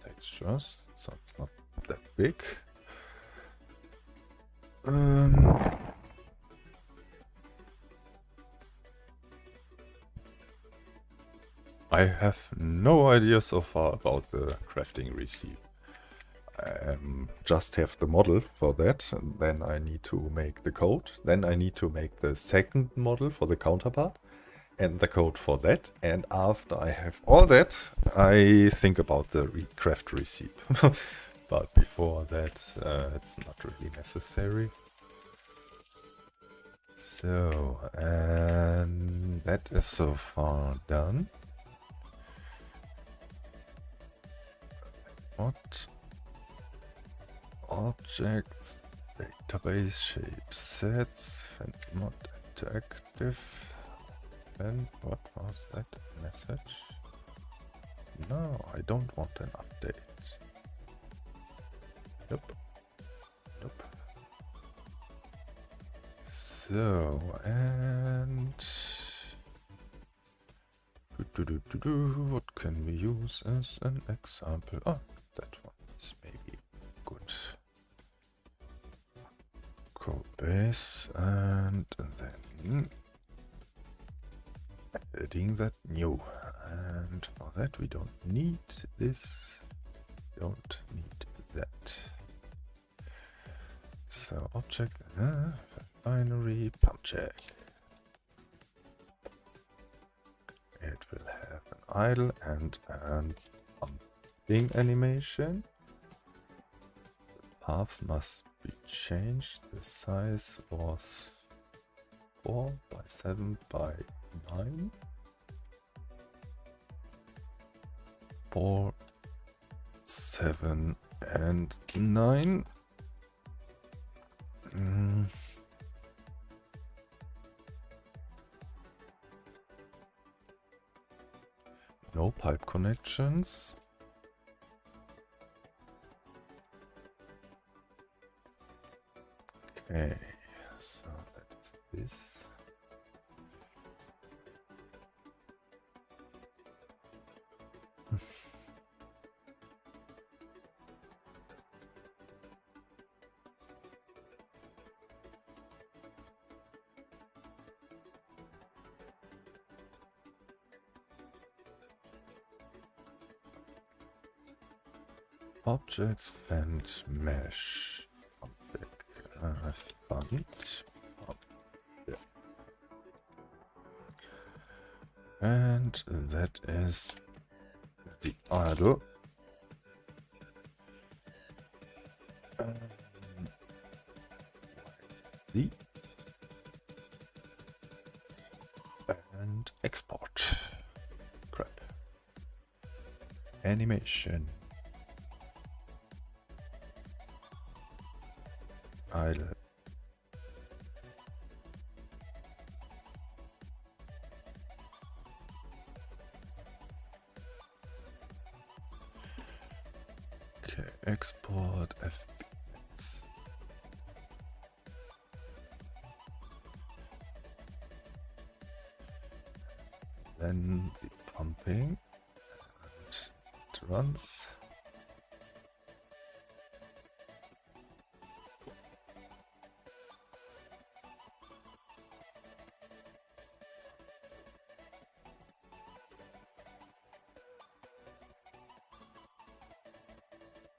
textures, so it's not that big. I have no idea so far about the crafting recipe. Just have the model for that, and then I need to make the code. Then I need to make the second model for the counterpart and the code for that. And after I have all that, I think about the craft recipe. But before that, it's not really necessary. So, and that is so far done. What? Objects, database, shape sets, Fant mod interactive. And what was that message? No, I don't want an update. Nope. Nope. So, and what can we use as an example? Oh, that one is maybe good. Code base, and then adding that new. And for that we don't need this, don't need that. So object, binary, Pumpjack. It will have an idle and an pumping animation. The path must be changed. The size was 4 by 7 by 9. 4, 7, and 9. No pipe connections. Okay, so that this. Objects, Fant, Mesh, Pumpjack, Fant, Pumpjack. And that is the idle. The and export. Crap. Animation. Idle. Okay, export FPS. Then the pumping and it runs.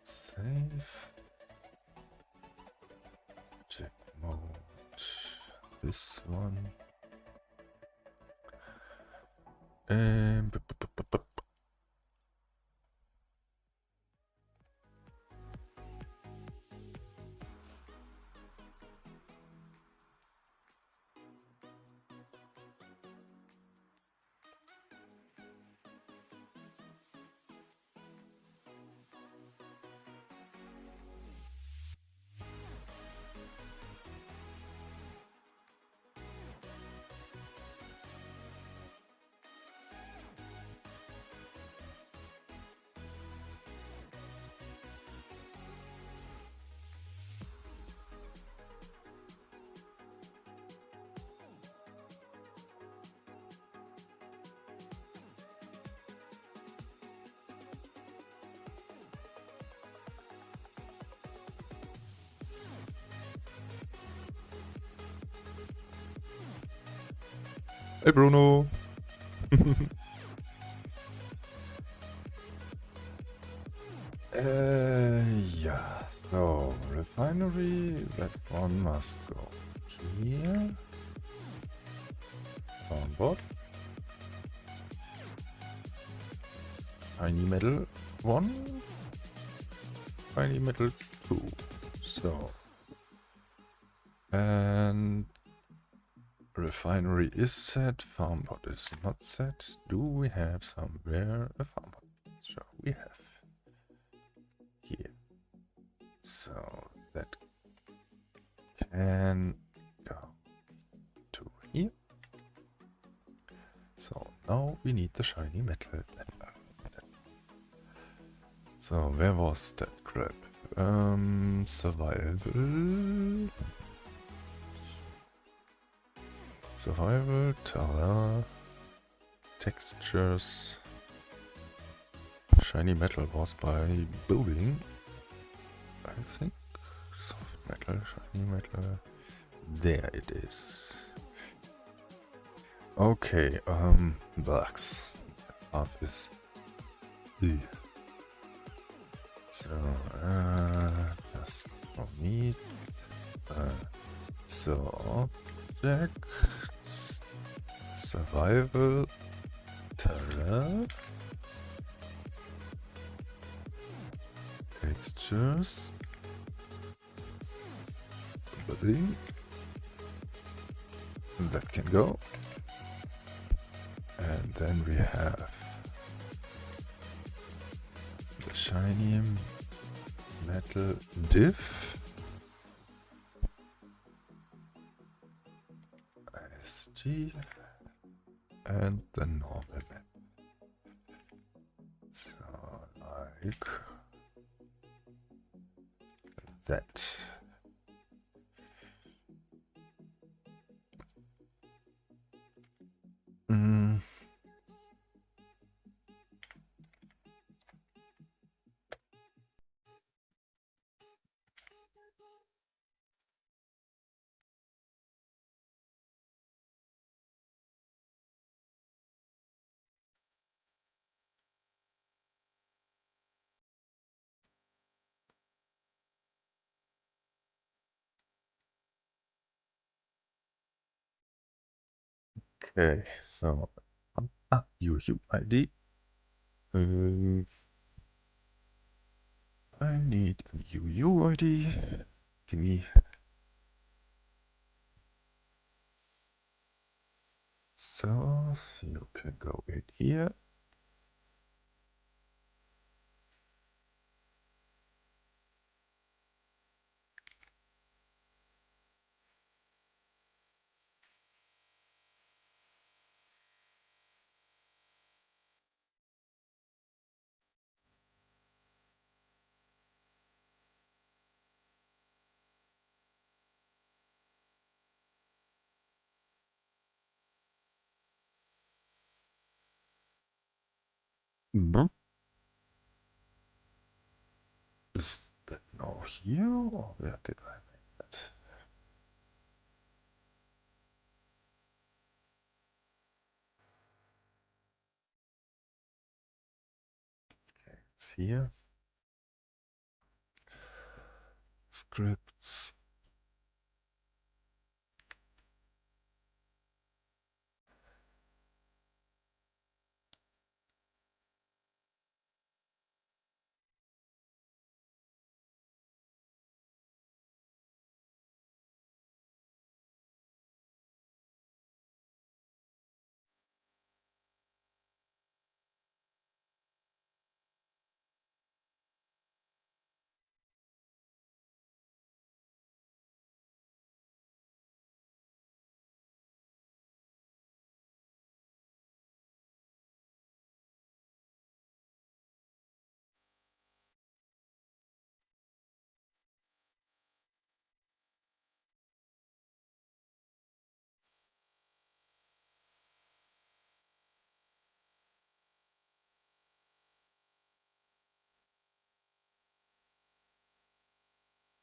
Save. Check mode. This one. Hey Bruno. Yeah, so refinery, that one must go here. Mainboard. Tiny metal 1. Tiny metal 2. So. And refinery is set, farmboard is not set. Do we have somewhere a farmboard? Sure, we have. Here. So that can go to here. So now we need the shiny metal. So where was that crap? Survival. Survival, Terra, textures, shiny metal was by building, I think, soft metal, shiny metal, there it is. Okay, blocks, path is, so, just for me, so, objects, survival, terror, textures, building, that can go, and then we have the shiny metal diff. SG and the normal map. So like that. Mm. Okay, so UUID. I need a UUID. Give me. So you can go in here. Mhm. Is that now here or where did I make that? Okay, it's here. Scripts.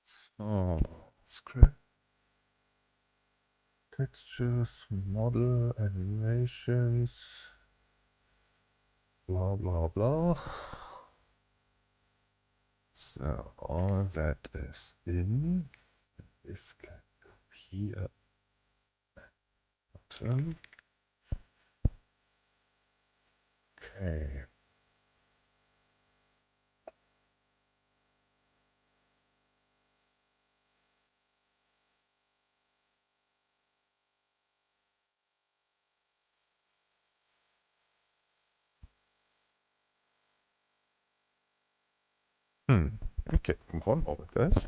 So script. Textures, model, animations, blah blah blah. So all that is in this can go here. Button. Okay. Okay, one moment, guys.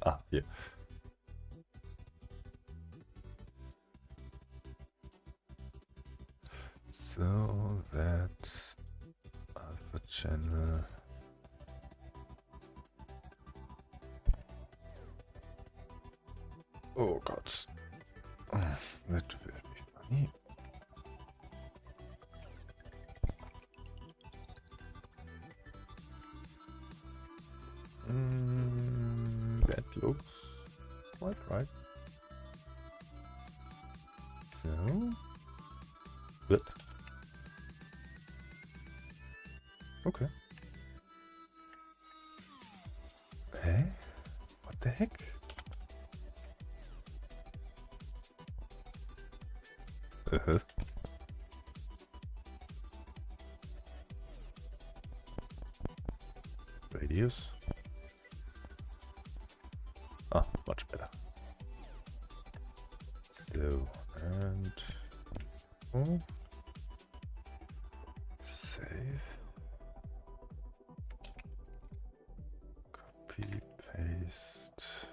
Ah, here. So that's alpha channel. Oh Gott. Das wird nicht funny. That looks quite right. So. Good. Okay. Hey? What the heck? Radius. Ah, much better. So, and oh, save, copy, paste.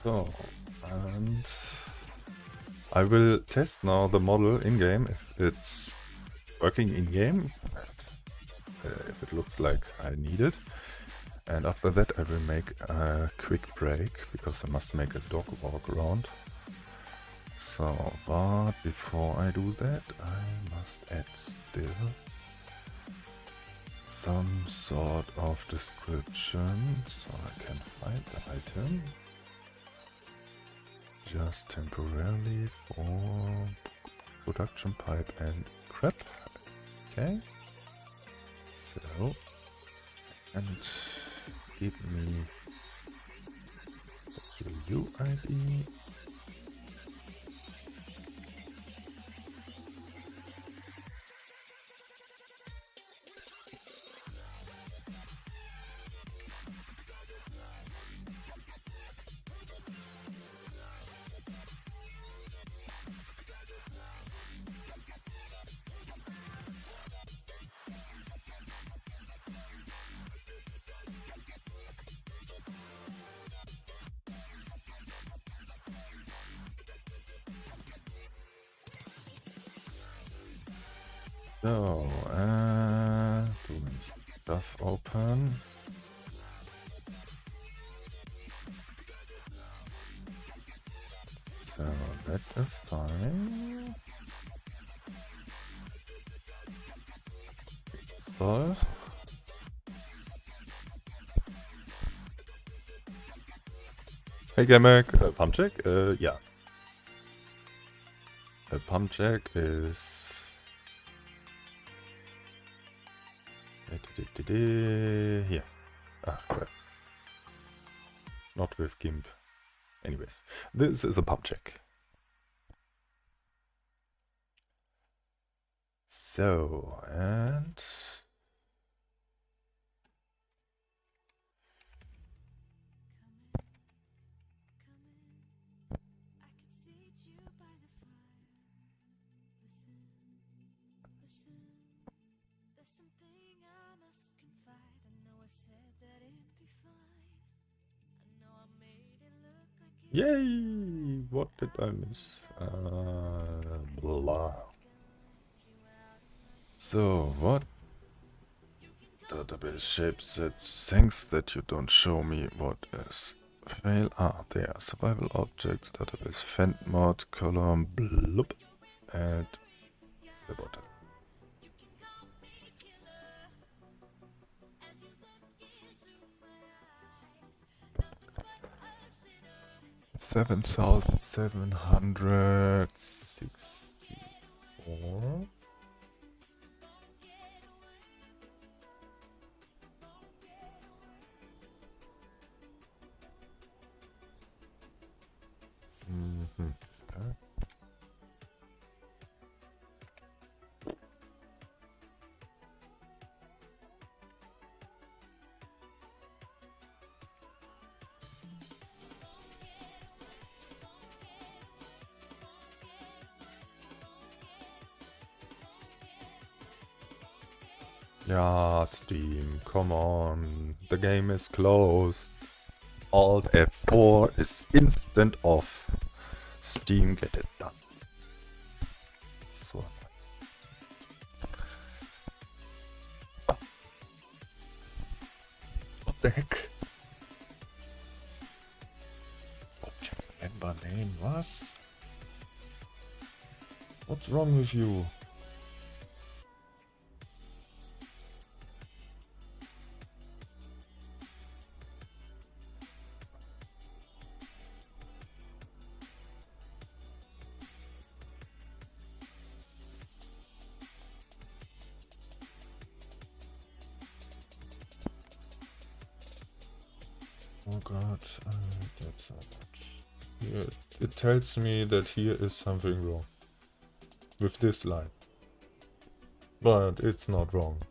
So, and I will test now the model in-game if it's working in-game, if it looks like I need it. And after that I will make a quick break, because I must make a dog walk around. So, but before I do that, I must add still some sort of description, so I can find the item. Just temporarily for production pipe and crap. Okay. So, and give me UUID. So, doing stuff open. So that is fine. Install. Hey Gamek, Pumpjack? Yeah. A Pumpjack is here. Ah, crap. Not with GIMP. Anyways, this is a Pumpjack. So, and yay! What did I miss? Blah. So, what database shapes it thinks that you don't show me what is fail? Ah, there. Survival objects, database, Fant mod, column, bloop, and the bottom. $7,764. Okay. Yeah, Steam, come on. The game is closed. Alt F4 is instant off. Steam, get it done. So. What the heck? Object member name was? What's wrong with you? Oh god, that's so much. Here, it tells me that here is something wrong with this line. But it's not wrong.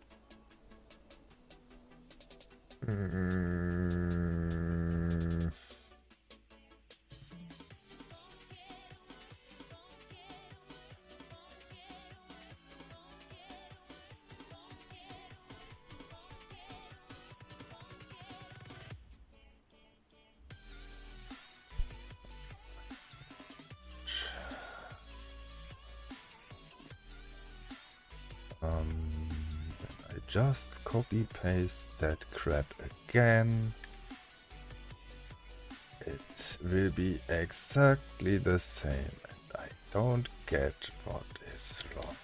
I just copy paste that crap again. It will be exactly the same, and I don't get what is wrong.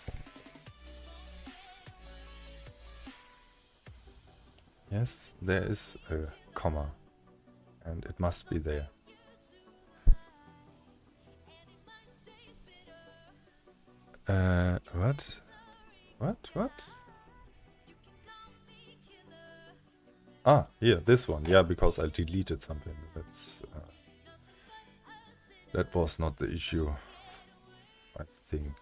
Yes, there is a comma, and it must be there. What? What? Ah, here, this one. Yeah, because I deleted something. That's that was not the issue, I think.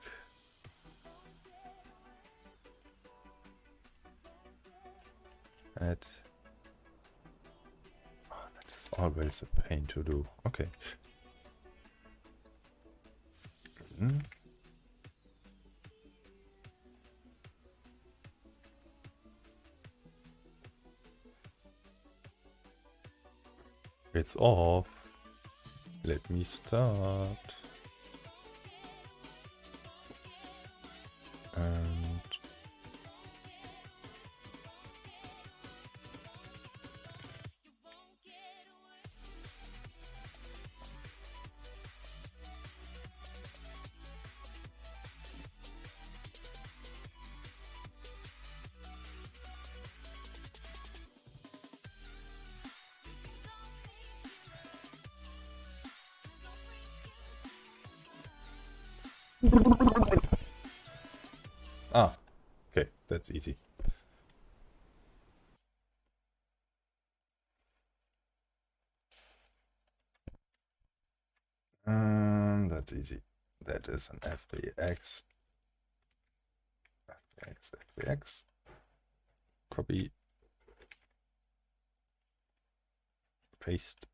That is always a pain to do. Okay. It's off. Let me start. And Ah, okay, that's easy. That's easy. That is an FBX. FBX. Copy. Paste.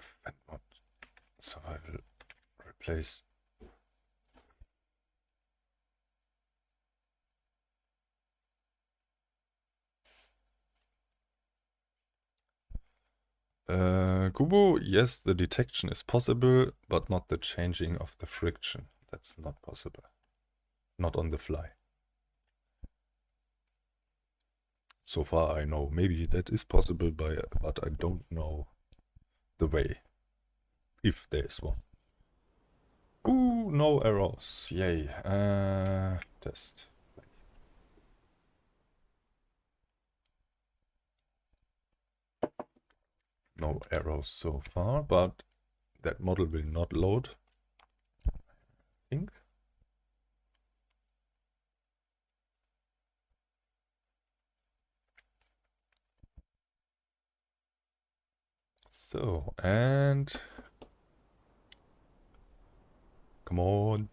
Fant. So I will replace. Kubo, yes, the detection is possible, but not the changing of the friction. That's not possible. Not on the fly. So far I know. Maybe that is possible, but I don't know the way. If there is one. Ooh, no errors. Yay. Test. No errors so far, but that model will not load, I think. So, and come on.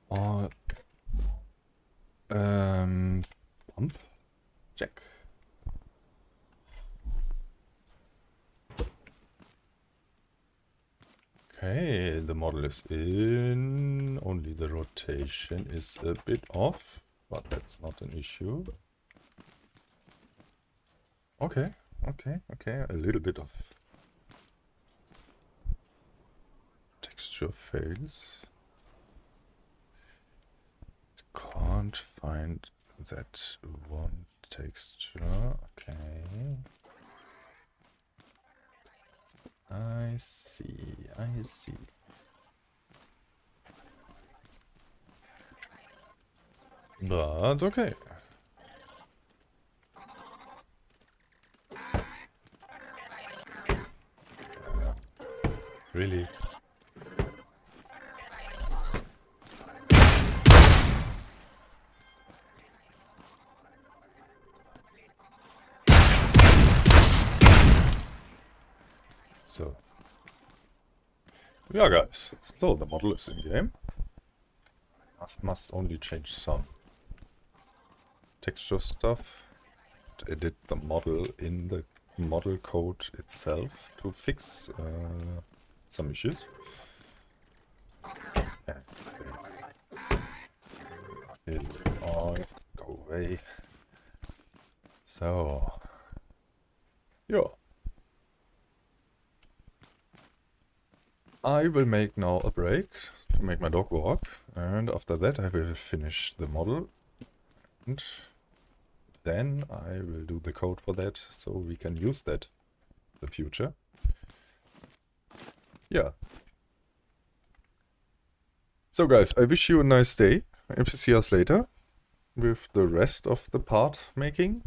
Or Pumpjack. Okay, the model is in. Only the rotation is a bit off, but that's not an issue. Okay, a little bit of texture fails. Can't find that one texture. Okay. I see. But okay. Really? So, yeah, guys. So the model is in game. Must only change some texture stuff. To edit the model in the model code itself to fix some issues. Oh, go away. So, yeah. I will make now a break to make my dog walk, and after that I will finish the model, and then I will do the code for that, so we can use that in the future. Yeah. So guys, I wish you a nice day, and we see us later with the rest of the part making,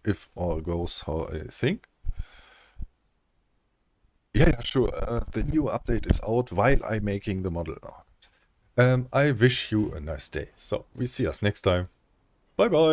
if all goes how I think. Yeah, sure. The new update is out while I'm making the model. I wish you a nice day. So, we see us next time. Bye bye.